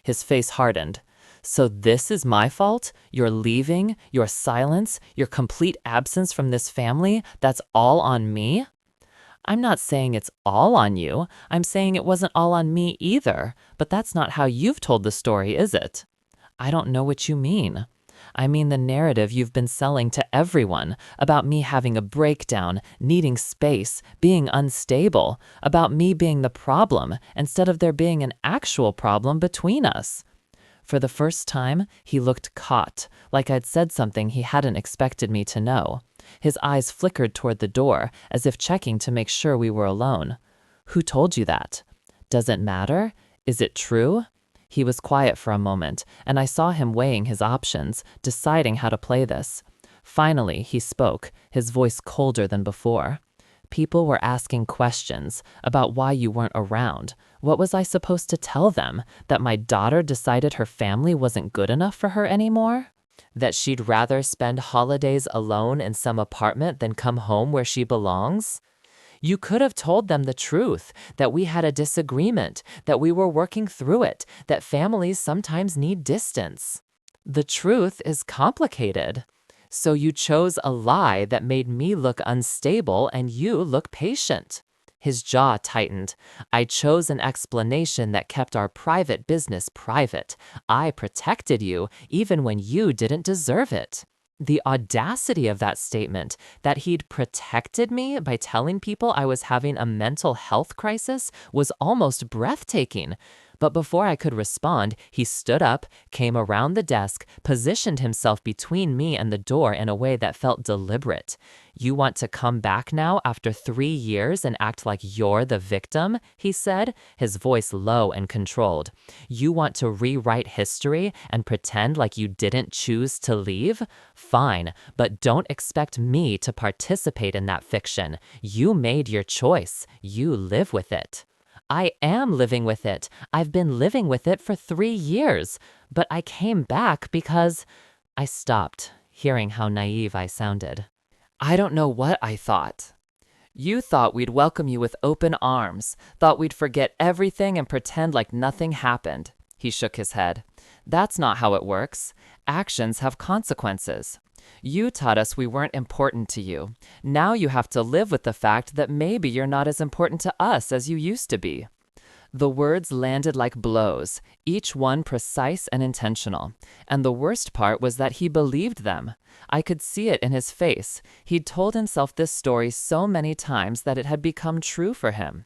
His face hardened. "So this is my fault? Your leaving, your silence, your complete absence from this family, that's all on me?" "I'm not saying it's all on you. I'm saying it wasn't all on me either. But that's not how you've told the story, is it?" "I don't know what you mean." "I mean the narrative you've been selling to everyone, about me having a breakdown, needing space, being unstable, about me being the problem, instead of there being an actual problem between us." For the first time, he looked caught, like I'd said something he hadn't expected me to know. His eyes flickered toward the door, as if checking to make sure we were alone. "Who told you that?" "Does it matter? Is it true?" He was quiet for a moment, and I saw him weighing his options, deciding how to play this. Finally, he spoke, his voice colder than before. "People were asking questions about why you weren't around. What was I supposed to tell them? That my daughter decided her family wasn't good enough for her anymore? That she'd rather spend holidays alone in some apartment than come home where she belongs? You could have told them the truth, that we had a disagreement, that we were working through it, that families sometimes need distance. The truth is complicated. So you chose a lie that made me look unstable and you look patient." His jaw tightened. "I chose an explanation that kept our private business private. I protected you, even when you didn't deserve it." The audacity of that statement, that he'd protected me by telling people I was having a mental health crisis, was almost breathtaking. But before I could respond, he stood up, came around the desk, positioned himself between me and the door in a way that felt deliberate. "You want to come back now after 3 years and act like you're the victim?" he said, his voice low and controlled. "You want to rewrite history and pretend like you didn't choose to leave? Fine, but don't expect me to participate in that fiction. You made your choice. You live with it." "I am living with it. I've been living with it for 3 years. But I came back because—" I stopped, hearing how naive I sounded. "I don't know what I thought." "You thought we'd welcome you with open arms, thought we'd forget everything and pretend like nothing happened." He shook his head. "That's not how it works. Actions have consequences. You taught us we weren't important to you. Now you have to live with the fact that maybe you're not as important to us as you used to be." The words landed like blows, each one precise and intentional. And the worst part was that he believed them. I could see it in his face. He'd told himself this story so many times that it had become true for him.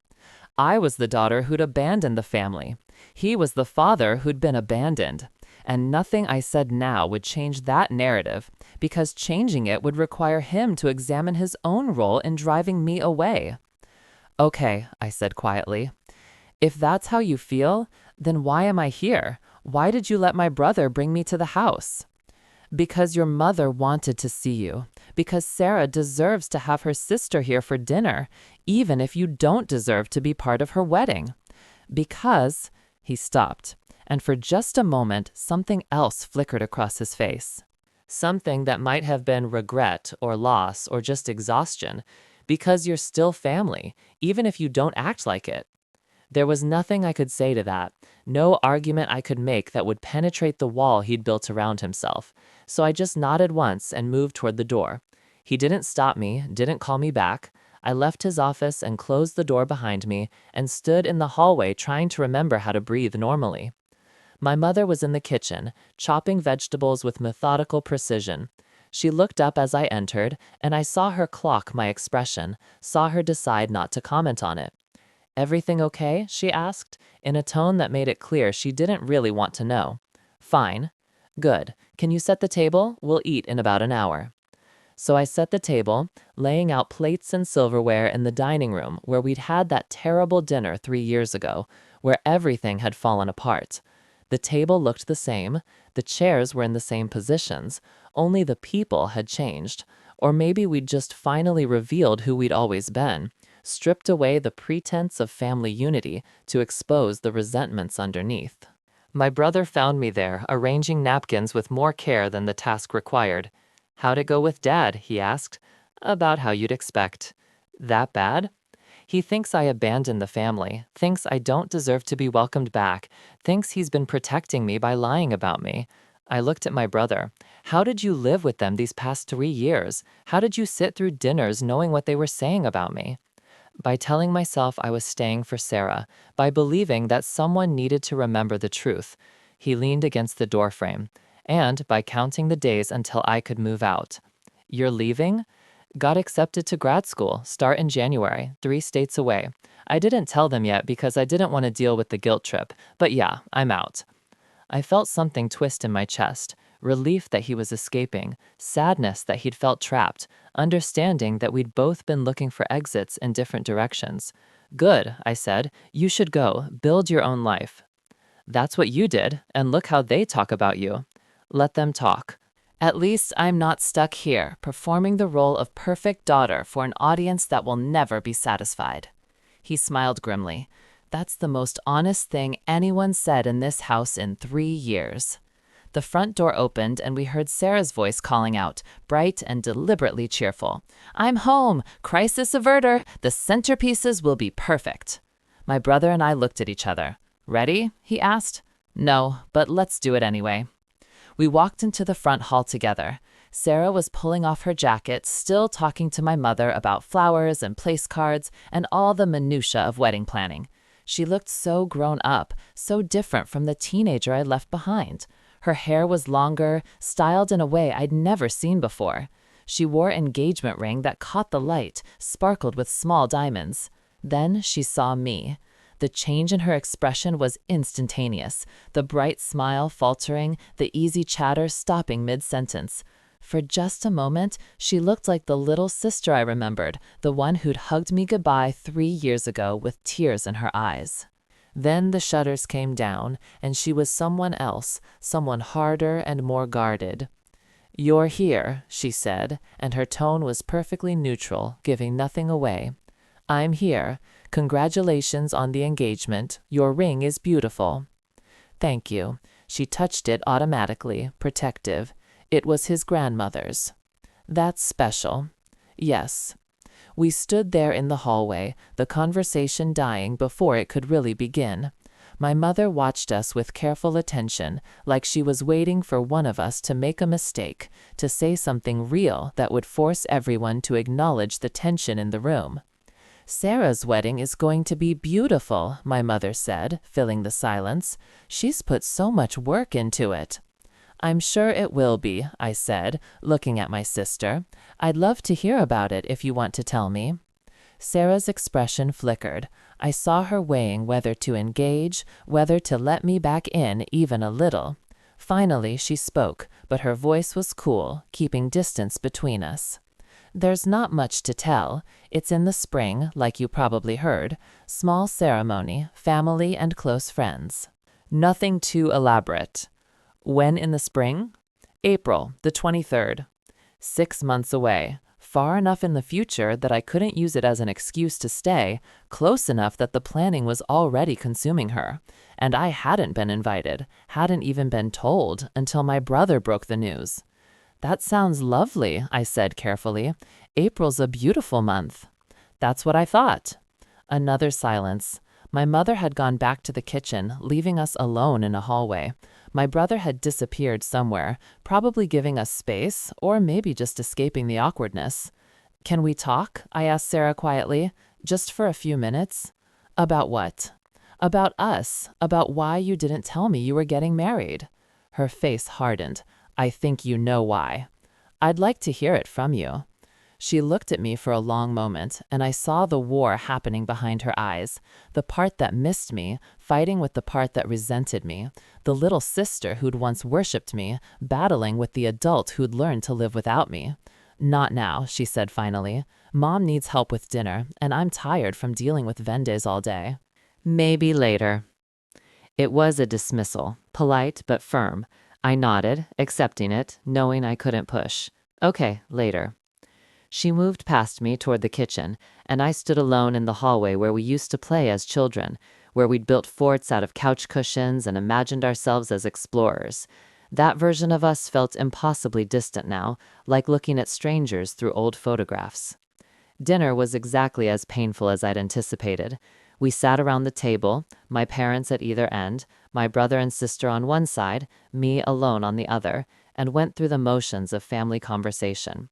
I was the daughter who'd abandoned the family. He was the father who'd been abandoned. And nothing I said now would change that narrative, because changing it would require him to examine his own role in driving me away. "Okay," I said quietly. "If that's how you feel, then why am I here? Why did you let my brother bring me to the house?" "Because your mother wanted to see you. Because Sarah deserves to have her sister here for dinner, even if you don't deserve to be part of her wedding. Because—" He stopped, and for just a moment, something else flickered across his face. Something that might have been regret or loss or just exhaustion. Because you're still family, even if you don't act like it. There was nothing I could say to that, no argument I could make that would penetrate the wall he'd built around himself, so I just nodded once and moved toward the door. He didn't stop me, didn't call me back. I left his office and closed the door behind me and stood in the hallway trying to remember how to breathe normally. My mother was in the kitchen, chopping vegetables with methodical precision. She looked up as I entered, and I saw her clock my expression, saw her decide not to comment on it. "Everything okay?" she asked, in a tone that made it clear she didn't really want to know. "Fine." "Good. Can you set the table? We'll eat in about an hour." So I set the table, laying out plates and silverware in the dining room where we'd had that terrible dinner 3 years ago, where everything had fallen apart. The table looked the same, the chairs were in the same positions, only the people had changed. Or maybe we'd just finally revealed who we'd always been, stripped away the pretense of family unity to expose the resentments underneath. My brother found me there, arranging napkins with more care than the task required. "How'd it go with Dad?" he asked. "About how you'd expect." "That bad?" "He thinks I abandoned the family, thinks I don't deserve to be welcomed back, thinks he's been protecting me by lying about me." I looked at my brother. "How did you live with them these past 3 years? How did you sit through dinners knowing what they were saying about me?" By telling myself I was staying for Sarah, by believing that someone needed to remember the truth. He leaned against the doorframe. And by counting the days until I could move out. "You're leaving?" "Got accepted to grad school, start in January, 3 states away. I didn't tell them yet because I didn't want to deal with the guilt trip, but yeah, I'm out." I felt something twist in my chest, relief that he was escaping, sadness that he'd felt trapped, understanding that we'd both been looking for exits in different directions. "Good," I said. "You should go, build your own life." "That's what you did, and look how they talk about you." "Let them talk. At least I'm not stuck here, performing the role of perfect daughter for an audience that will never be satisfied." He smiled grimly. "That's the most honest thing anyone said in this house in 3 years." The front door opened and we heard Sarah's voice calling out, bright and deliberately cheerful. "I'm home! Crisis averter! The centerpieces will be perfect." My brother and I looked at each other. "Ready?" he asked. "No, but let's do it anyway." We walked into the front hall together. Sarah was pulling off her jacket, still talking to my mother about flowers and place cards and all the minutiae of wedding planning. She looked so grown up, so different from the teenager I left behind. Her hair was longer, styled in a way I'd never seen before. She wore an engagement ring that caught the light, sparkled with small diamonds. Then she saw me. The change in her expression was instantaneous, the bright smile faltering, the easy chatter stopping mid-sentence. For just a moment, she looked like the little sister I remembered, the one who'd hugged me goodbye 3 years ago with tears in her eyes. Then the shutters came down, and she was someone else, someone harder and more guarded. "You're here," she said, and her tone was perfectly neutral, giving nothing away. "I'm here. Congratulations on the engagement. Your ring is beautiful." "Thank you." She touched it automatically, protective. It was his grandmother's. "That's special." "Yes." We stood there in the hallway, the conversation dying before it could really begin. My mother watched us with careful attention, like she was waiting for one of us to make a mistake, to say something real that would force everyone to acknowledge the tension in the room. "Sarah's wedding is going to be beautiful," my mother said, filling the silence. "She's put so much work into it." "I'm sure it will be," I said, looking at my sister. "I'd love to hear about it if you want to tell me." Sarah's expression flickered. I saw her weighing whether to engage, whether to let me back in even a little. Finally, she spoke, but her voice was cool, keeping distance between us. "There's not much to tell. It's in the spring, like you probably heard. Small ceremony, family and close friends. Nothing too elaborate." "When in the spring?" "April, the 23rd. 6 months away. Far enough in the future that I couldn't use it as an excuse to stay, close enough that the planning was already consuming her. And I hadn't been invited, hadn't even been told, until my brother broke the news." "That sounds lovely," I said carefully. "April's a beautiful month." That's what I thought. Another silence. My mother had gone back to the kitchen, leaving us alone in a hallway. My brother had disappeared somewhere, probably giving us space, or maybe just escaping the awkwardness. Can we talk? I asked Sarah quietly. Just for a few minutes? About what? About us. About why you didn't tell me you were getting married. Her face hardened. I think you know why. I'd like to hear it from you. She looked at me for a long moment, and I saw the war happening behind her eyes, the part that missed me, fighting with the part that resented me, the little sister who'd once worshipped me, battling with the adult who'd learned to live without me. Not now, she said finally. Mom needs help with dinner, and I'm tired from dealing with vendes all day. Maybe later. It was a dismissal, polite but firm. I nodded, accepting it, knowing I couldn't push. Okay, later. She moved past me toward the kitchen, and I stood alone in the hallway where we used to play as children, where we'd built forts out of couch cushions and imagined ourselves as explorers. That version of us felt impossibly distant now, like looking at strangers through old photographs. Dinner was exactly as painful as I'd anticipated. We sat around the table, my parents at either end, my brother and sister on one side, me alone on the other, and went through the motions of family conversation.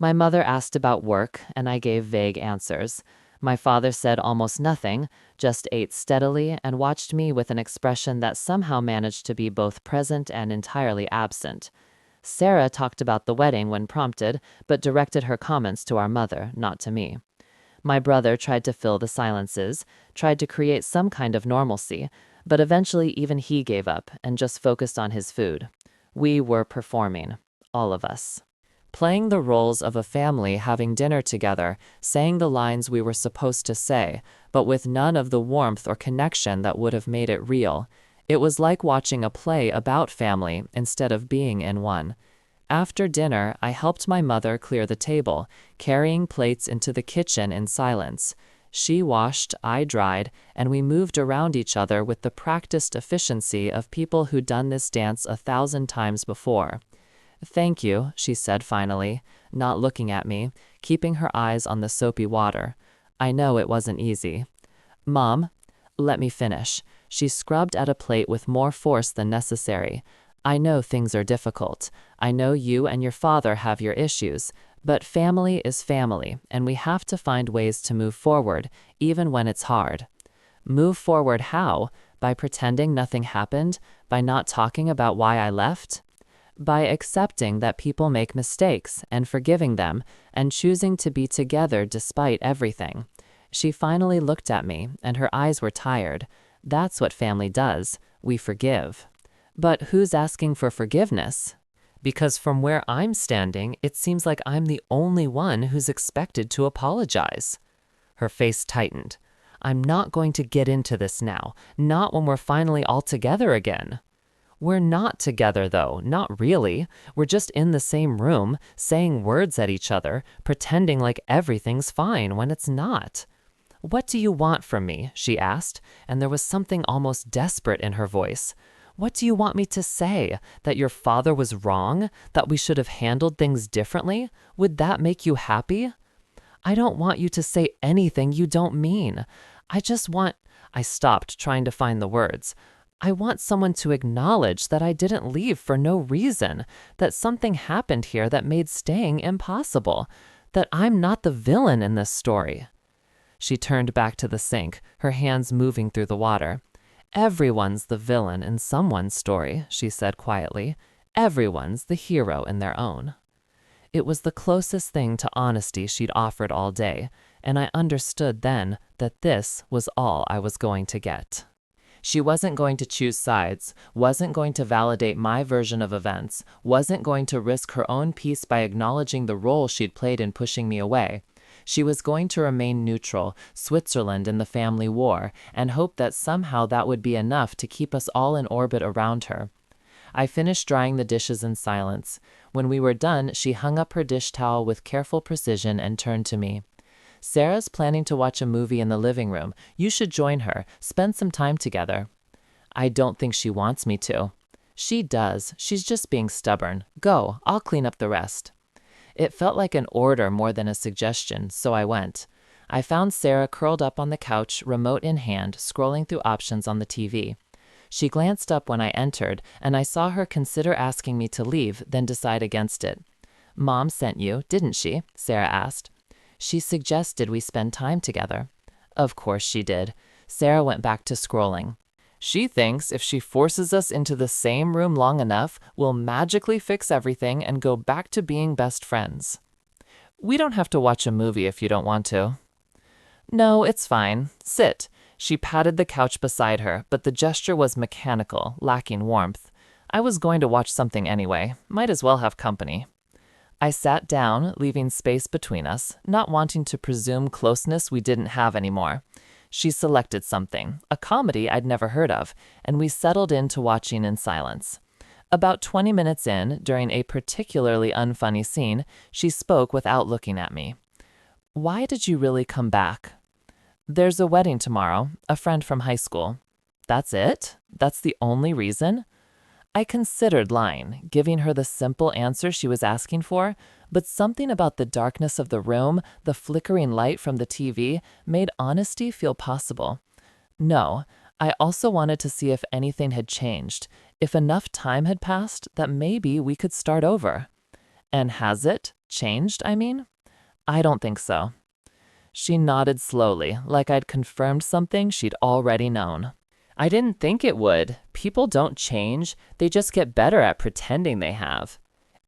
My mother asked about work, and I gave vague answers. My father said almost nothing, just ate steadily and watched me with an expression that somehow managed to be both present and entirely absent. Sarah talked about the wedding when prompted, but directed her comments to our mother, not to me. My brother tried to fill the silences, tried to create some kind of normalcy, but eventually even he gave up and just focused on his food. We were performing, all of us. Playing the roles of a family having dinner together, saying the lines we were supposed to say, but with none of the warmth or connection that would have made it real. It was like watching a play about family instead of being in one. After dinner, I helped my mother clear the table, carrying plates into the kitchen in silence. She washed, I dried, and we moved around each other with the practiced efficiency of people who'd done this dance 1,000 times before. Thank you, she said finally, not looking at me, keeping her eyes on the soapy water. I know it wasn't easy. Mom, let me finish. She scrubbed at a plate with more force than necessary. I know things are difficult. I know you and your father have your issues, but family is family, and we have to find ways to move forward, even when it's hard. Move forward how? By pretending nothing happened? By not talking about why I left? By accepting that people make mistakes and forgiving them and choosing to be together despite everything. She finally looked at me, and her eyes were tired. That's what family does. We forgive. But who's asking for forgiveness? Because from where I'm standing, it seems like I'm the only one who's expected to apologize. Her face tightened. I'm not going to get into this now, not when we're finally all together again. We're not together, though, not really. We're just in the same room, saying words at each other, pretending like everything's fine when it's not. What do you want from me? She asked, and there was something almost desperate in her voice. What do you want me to say? That your father was wrong? That we should have handled things differently? Would that make you happy? I don't want you to say anything you don't mean. I stopped trying to find the words. I want someone to acknowledge that I didn't leave for no reason, that something happened here that made staying impossible, that I'm not the villain in this story. She turned back to the sink, her hands moving through the water. Everyone's the villain in someone's story, she said quietly. Everyone's the hero in their own. It was the closest thing to honesty she'd offered all day, and I understood then that this was all I was going to get. She wasn't going to choose sides, wasn't going to validate my version of events, wasn't going to risk her own peace by acknowledging the role she'd played in pushing me away. She was going to remain neutral, Switzerland in the family war, and hope that somehow that would be enough to keep us all in orbit around her. I finished drying the dishes in silence. When we were done, she hung up her dish towel with careful precision and turned to me. Sarah's planning to watch a movie in the living room. You should join her. Spend some time together. I don't think she wants me to. She does. She's just being stubborn. Go. I'll clean up the rest. It felt like an order more than a suggestion, so I went. I found Sarah curled up on the couch, remote in hand, scrolling through options on the TV. She glanced up when I entered, and I saw her consider asking me to leave, then decide against it. "Mom sent you, didn't she?" Sarah asked. "She suggested we spend time together." Of course she did. Sarah went back to scrolling. "She thinks if she forces us into the same room long enough, we'll magically fix everything and go back to being best friends." "We don't have to watch a movie if you don't want to." "No, it's fine. Sit." She patted the couch beside her, but the gesture was mechanical, lacking warmth. I was going to watch something anyway. Might as well have company. I sat down, leaving space between us, not wanting to presume closeness we didn't have anymore. She selected something, a comedy I'd never heard of, and we settled into watching in silence. About 20 minutes in, during a particularly unfunny scene, she spoke without looking at me. "Why did you really come back?" "There's a wedding tomorrow, a friend from high school." "That's it? That's the only reason?" I considered lying, giving her the simple answer she was asking for, but something about the darkness of the room, the flickering light from the TV, made honesty feel possible. No, I also wanted to see if anything had changed, if enough time had passed that maybe we could start over. And has it changed, I mean? I don't think so. She nodded slowly, like I'd confirmed something she'd already known. "I didn't think it would. People don't change. They just get better at pretending they have."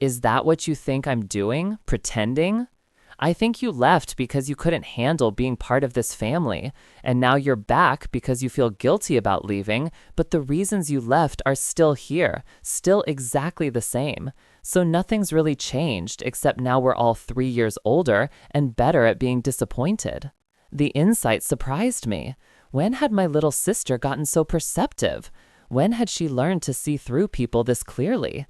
"Is that what you think I'm doing? Pretending?" "I think you left because you couldn't handle being part of this family. And now you're back because you feel guilty about leaving, but the reasons you left are still here, still exactly the same. So nothing's really changed, except now we're all 3 years older and better at being disappointed." The insight surprised me. When had my little sister gotten so perceptive? When had she learned to see through people this clearly?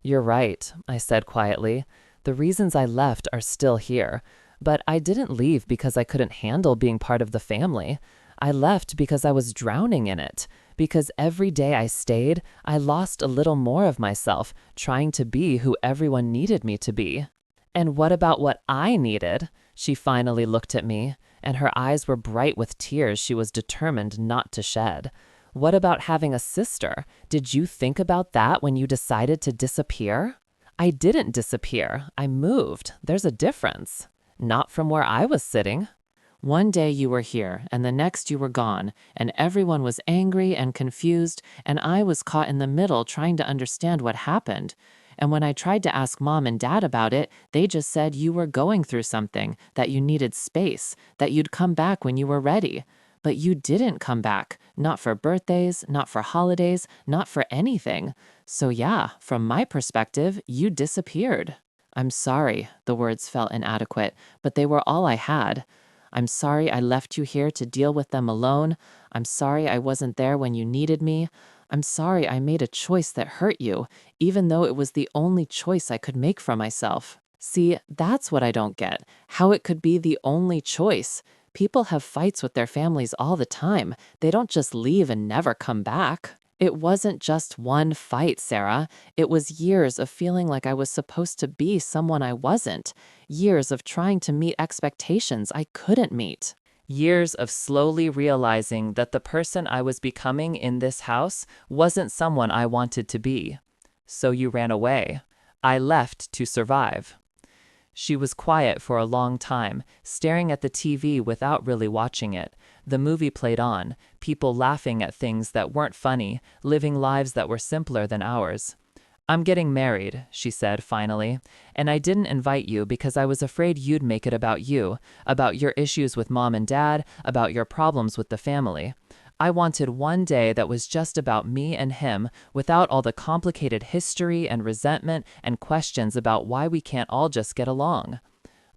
"You're right," I said quietly. "The reasons I left are still here. But I didn't leave because I couldn't handle being part of the family. I left because I was drowning in it. Because every day I stayed, I lost a little more of myself, trying to be who everyone needed me to be." "And what about what I needed?" She finally looked at me, and her eyes were bright with tears she was determined not to shed. "What about having a sister? Did you think about that when you decided to disappear?" "I didn't disappear. I moved. There's a difference." "Not from where I was sitting." "One day you were here, and the next you were gone, and everyone was angry and confused, and I was caught in the middle trying to understand what happened. And when I tried to ask Mom and Dad about it, they just said you were going through something, that you needed space, that you'd come back when you were ready. But you didn't come back, not for birthdays, not for holidays, not for anything. So yeah, from my perspective, you disappeared." "I'm sorry," the words felt inadequate, but they were all I had. "I'm sorry I left you here to deal with them alone. I'm sorry I wasn't there when you needed me. I'm sorry I made a choice that hurt you, even though it was the only choice I could make for myself." See, that's what I don't get, how it could be the only choice. People have fights with their families all the time. They don't just leave and never come back. It wasn't just one fight, Sarah. It was years of feeling like I was supposed to be someone I wasn't. Years of trying to meet expectations I couldn't meet. Years of slowly realizing that the person I was becoming in this house wasn't someone I wanted to be. "So you ran away." "I left to survive." She was quiet for a long time, staring at the TV without really watching it. The movie played on, people laughing at things that weren't funny, living lives that were simpler than ours. "I'm getting married," she said finally, "and I didn't invite you because I was afraid you'd make it about you, about your issues with Mom and Dad, about your problems with the family. I wanted one day that was just about me and him, without all the complicated history and resentment and questions about why we can't all just get along."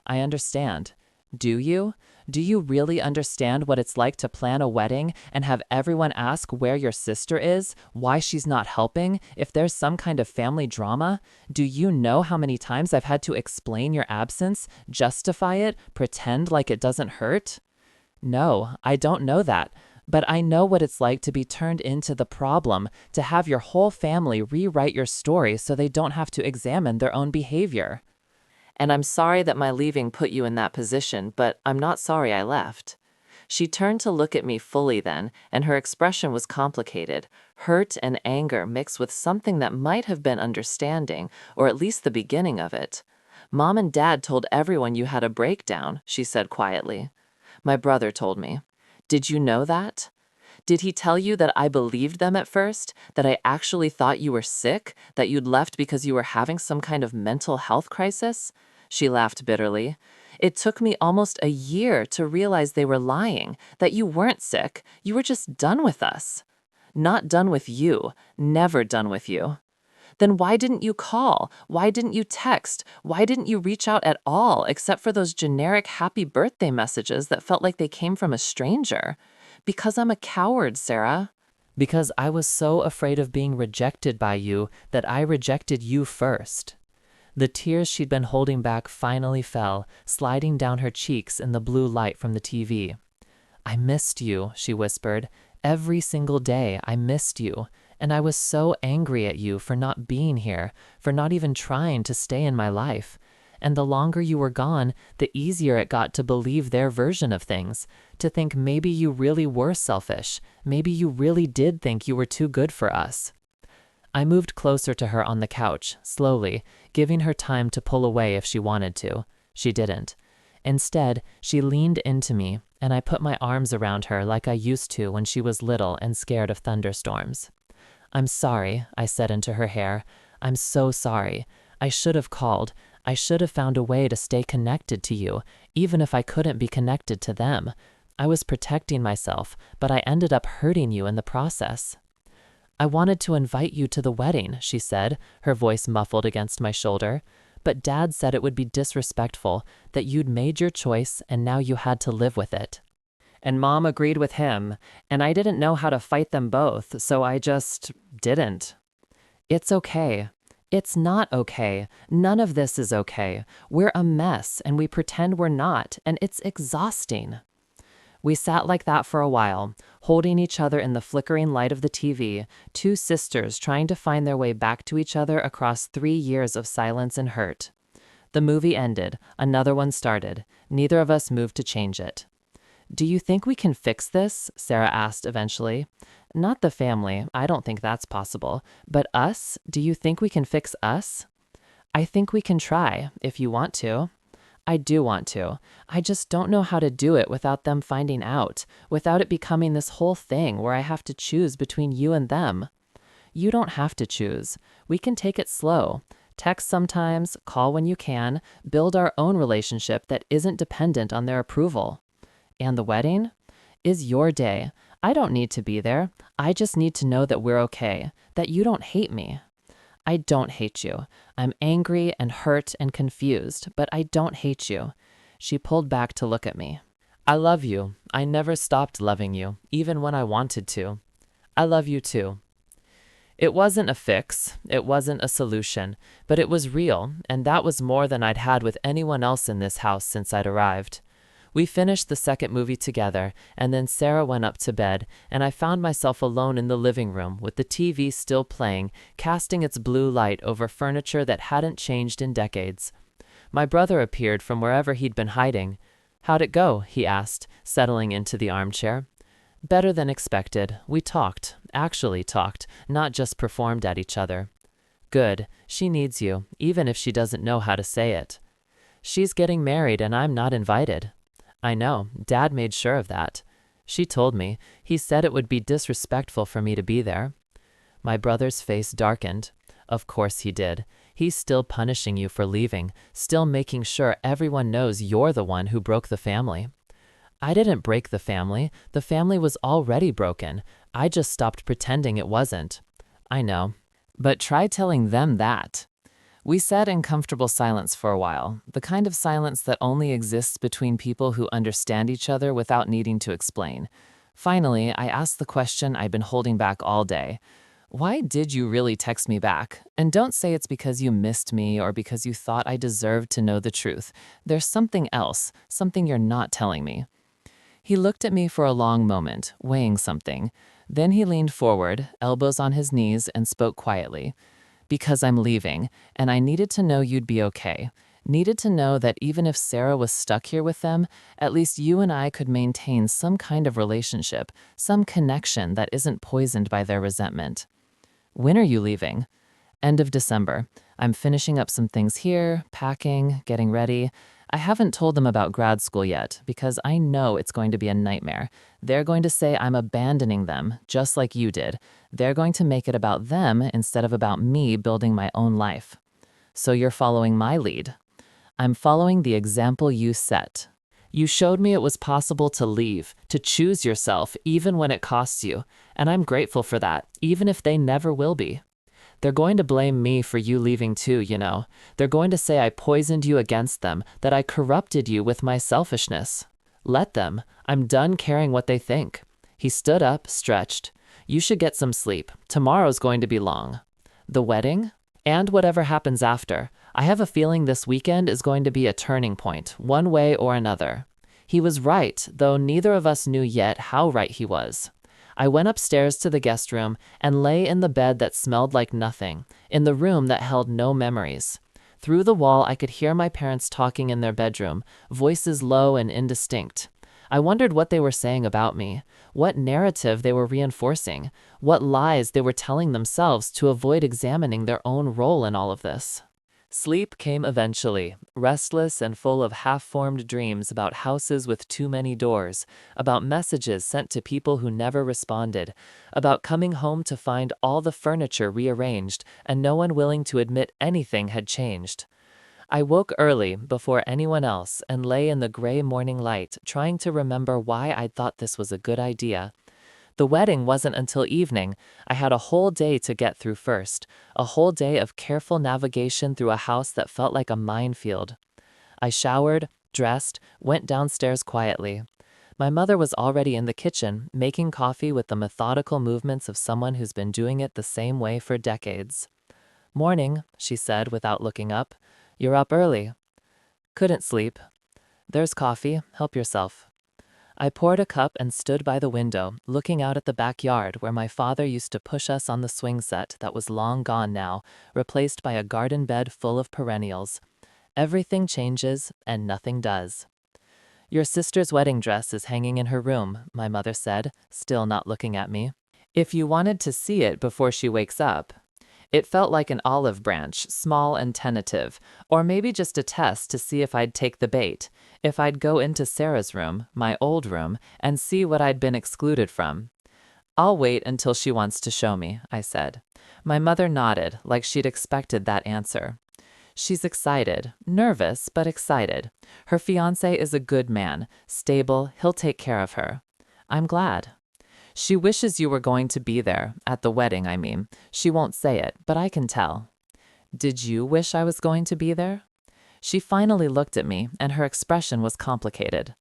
I understand. Do you? Do you really understand what it's like to plan a wedding and have everyone ask where your sister is, why she's not helping, if there's some kind of family drama? Do you know how many times I've had to explain your absence, justify it, pretend like it doesn't hurt? No, I don't know that. But I know what it's like to be turned into the problem, to have your whole family rewrite your story so they don't have to examine their own behavior. And I'm sorry that my leaving put you in that position, but I'm not sorry I left. She turned to look at me fully then, and her expression was complicated, hurt and anger mixed with something that might have been understanding, or at least the beginning of it. Mom and Dad told everyone you had a breakdown, she said quietly. My brother told me. Did you know that? Did he tell you that I believed them at first? That I actually thought you were sick? That you'd left because you were having some kind of mental health crisis? She laughed bitterly. It took me almost a year to realize they were lying, that you weren't sick. You were just done with us. Not done with you. Never done with you. Then why didn't you call? Why didn't you text? Why didn't you reach out at all, except for those generic happy birthday messages that felt like they came from a stranger? Because I'm a coward, Sarah. Because I was so afraid of being rejected by you that I rejected you first. The tears she'd been holding back finally fell, sliding down her cheeks in the blue light from the TV. I missed you, she whispered. Every single day I missed you. And I was so angry at you for not being here, for not even trying to stay in my life. And the longer you were gone, the easier it got to believe their version of things, to think maybe you really were selfish, maybe you really did think you were too good for us. I moved closer to her on the couch, slowly, giving her time to pull away if she wanted to. She didn't. Instead, she leaned into me, and I put my arms around her like I used to when she was little and scared of thunderstorms. I'm sorry, I said into her hair. I'm so sorry. I should have called. I should have found a way to stay connected to you, even if I couldn't be connected to them. I was protecting myself, but I ended up hurting you in the process. I wanted to invite you to the wedding, she said, her voice muffled against my shoulder. But Dad said it would be disrespectful, that you'd made your choice and now you had to live with it. And Mom agreed with him, and I didn't know how to fight them both, so I just didn't. It's okay. It's not okay. None of this is okay. We're a mess, and we pretend we're not, and it's exhausting. We sat like that for a while, holding each other in the flickering light of the TV, two sisters trying to find their way back to each other across 3 years of silence and hurt. The movie ended. Another one started. Neither of us moved to change it. Do you think we can fix this? Sarah asked eventually. Not the family. I don't think that's possible. But us? Do you think we can fix us? I think we can try, if you want to. I do want to. I just don't know how to do it without them finding out, without it becoming this whole thing where I have to choose between you and them. You don't have to choose. We can take it slow. Text sometimes, call when you can, build our own relationship that isn't dependent on their approval. And the wedding is your day. I don't need to be there. I just need to know that we're okay, that you don't hate me. I don't hate you. I'm angry and hurt and confused, but I don't hate you. She pulled back to look at me. I love you. I never stopped loving you, even when I wanted to. I love you too. It wasn't a fix, it wasn't a solution, but it was real, and that was more than I'd had with anyone else in this house since I'd arrived. We finished the second movie together, and then Sarah went up to bed, and I found myself alone in the living room with the TV still playing, casting its blue light over furniture that hadn't changed in decades. My brother appeared from wherever he'd been hiding. How'd it go? He asked, settling into the armchair. Better than expected. We talked, actually talked, not just performed at each other. Good. She needs you, even if she doesn't know how to say it. She's getting married and I'm not invited. I know, Dad made sure of that. She told me. He said it would be disrespectful for me to be there. My brother's face darkened. Of course he did. He's still punishing you for leaving, still making sure everyone knows you're the one who broke the family. I didn't break the family. The family was already broken. I just stopped pretending it wasn't. I know. But try telling them that. We sat in comfortable silence for a while, the kind of silence that only exists between people who understand each other without needing to explain. Finally, I asked the question I'd been holding back all day. Why did you really text me back? And don't say it's because you missed me or because you thought I deserved to know the truth. There's something else, something you're not telling me. He looked at me for a long moment, weighing something. Then he leaned forward, elbows on his knees, and spoke quietly. Because I'm leaving, and I needed to know you'd be okay. Needed to know that even if Sarah was stuck here with them, at least you and I could maintain some kind of relationship, some connection that isn't poisoned by their resentment. When are you leaving? End of December. I'm finishing up some things here, packing, getting ready. I haven't told them about grad school yet because I know it's going to be a nightmare. They're going to say I'm abandoning them, just like you did. They're going to make it about them instead of about me building my own life. So you're following my lead. I'm following the example you set. You showed me it was possible to leave, to choose yourself, even when it costs you. And I'm grateful for that, even if they never will be. They're going to blame me for you leaving too, you know. They're going to say I poisoned you against them, that I corrupted you with my selfishness. Let them. I'm done caring what they think. He stood up, stretched. You should get some sleep. Tomorrow's going to be long. The wedding? And whatever happens after. I have a feeling this weekend is going to be a turning point, one way or another. He was right, though neither of us knew yet how right he was. I went upstairs to the guest room and lay in the bed that smelled like nothing, in the room that held no memories. Through the wall, I could hear my parents talking in their bedroom, voices low and indistinct. I wondered what they were saying about me, what narrative they were reinforcing, what lies they were telling themselves to avoid examining their own role in all of this. Sleep came eventually, restless and full of half-formed dreams about houses with too many doors, about messages sent to people who never responded, about coming home to find all the furniture rearranged and no one willing to admit anything had changed. I woke early, before anyone else, and lay in the gray morning light, trying to remember why I'd thought this was a good idea. The wedding wasn't until evening. I had a whole day to get through first, a whole day of careful navigation through a house that felt like a minefield. I showered, dressed, went downstairs quietly. My mother was already in the kitchen, making coffee with the methodical movements of someone who's been doing it the same way for decades. "Morning," she said without looking up. "You're up early." "Couldn't sleep." "There's coffee. Help yourself." I poured a cup and stood by the window, looking out at the backyard where my father used to push us on the swing set that was long gone now, replaced by a garden bed full of perennials. Everything changes, and nothing does. "Your sister's wedding dress is hanging in her room," my mother said, still not looking at me. "If you wanted to see it before she wakes up." It felt like an olive branch, small and tentative, or maybe just a test to see if I'd take the bait, if I'd go into Sarah's room, my old room, and see what I'd been excluded from. "I'll wait until she wants to show me," I said. My mother nodded, like she'd expected that answer. "She's excited, nervous, but excited. Her fiancé is a good man, stable, he'll take care of her." "I'm glad." "She wishes you were going to be there, at the wedding, I mean. She won't say it, but I can tell." "Did you wish I was going to be there?" She finally looked at me, and her expression was complicated.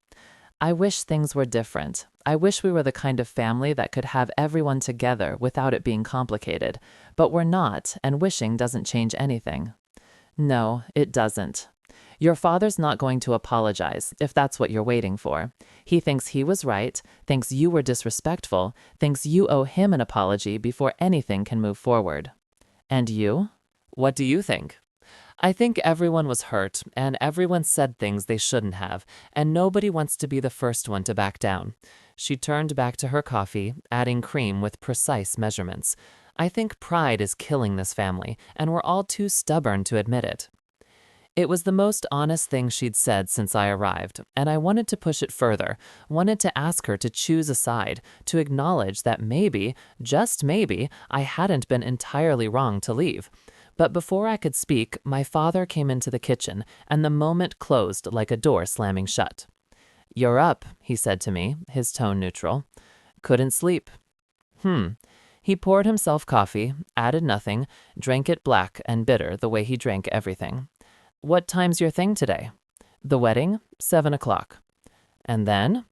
"I wish things were different. I wish we were the kind of family that could have everyone together without it being complicated. But we're not, and wishing doesn't change anything." "No, it doesn't. Your father's not going to apologize, if that's what you're waiting for. He thinks he was right, thinks you were disrespectful, thinks you owe him an apology before anything can move forward." "And you? What do you think?" "I think everyone was hurt, and everyone said things they shouldn't have, and nobody wants to be the first one to back down." She turned back to her coffee, adding cream with precise measurements. "I think pride is killing this family, and we're all too stubborn to admit it." It was the most honest thing she'd said since I arrived, and I wanted to push it further, wanted to ask her to choose a side, to acknowledge that maybe, just maybe, I hadn't been entirely wrong to leave. But before I could speak, my father came into the kitchen, and the moment closed like a door slamming shut. "You're up," he said to me, his tone neutral. "Couldn't sleep." He poured himself coffee, added nothing, drank it black and bitter the way he drank everything. "What time's your thing today?" "The wedding? 7 o'clock. "And then?"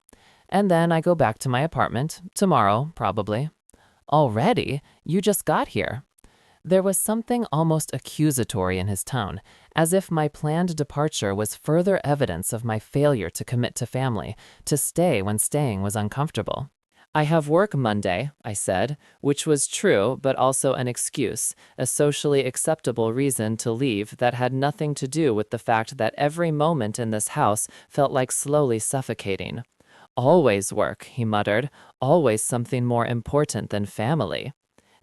"And then I go back to my apartment. Tomorrow, probably." "Already? You just got here." There was something almost accusatory in his tone, as if my planned departure was further evidence of my failure to commit to family, to stay when staying was uncomfortable. I have work Monday, I said, which was true but also an excuse, a socially acceptable reason to leave that had nothing to do with the fact that every moment in this house felt like slowly suffocating. Always work, he muttered, always something more important than family.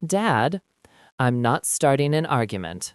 Dad, I'm not starting an argument,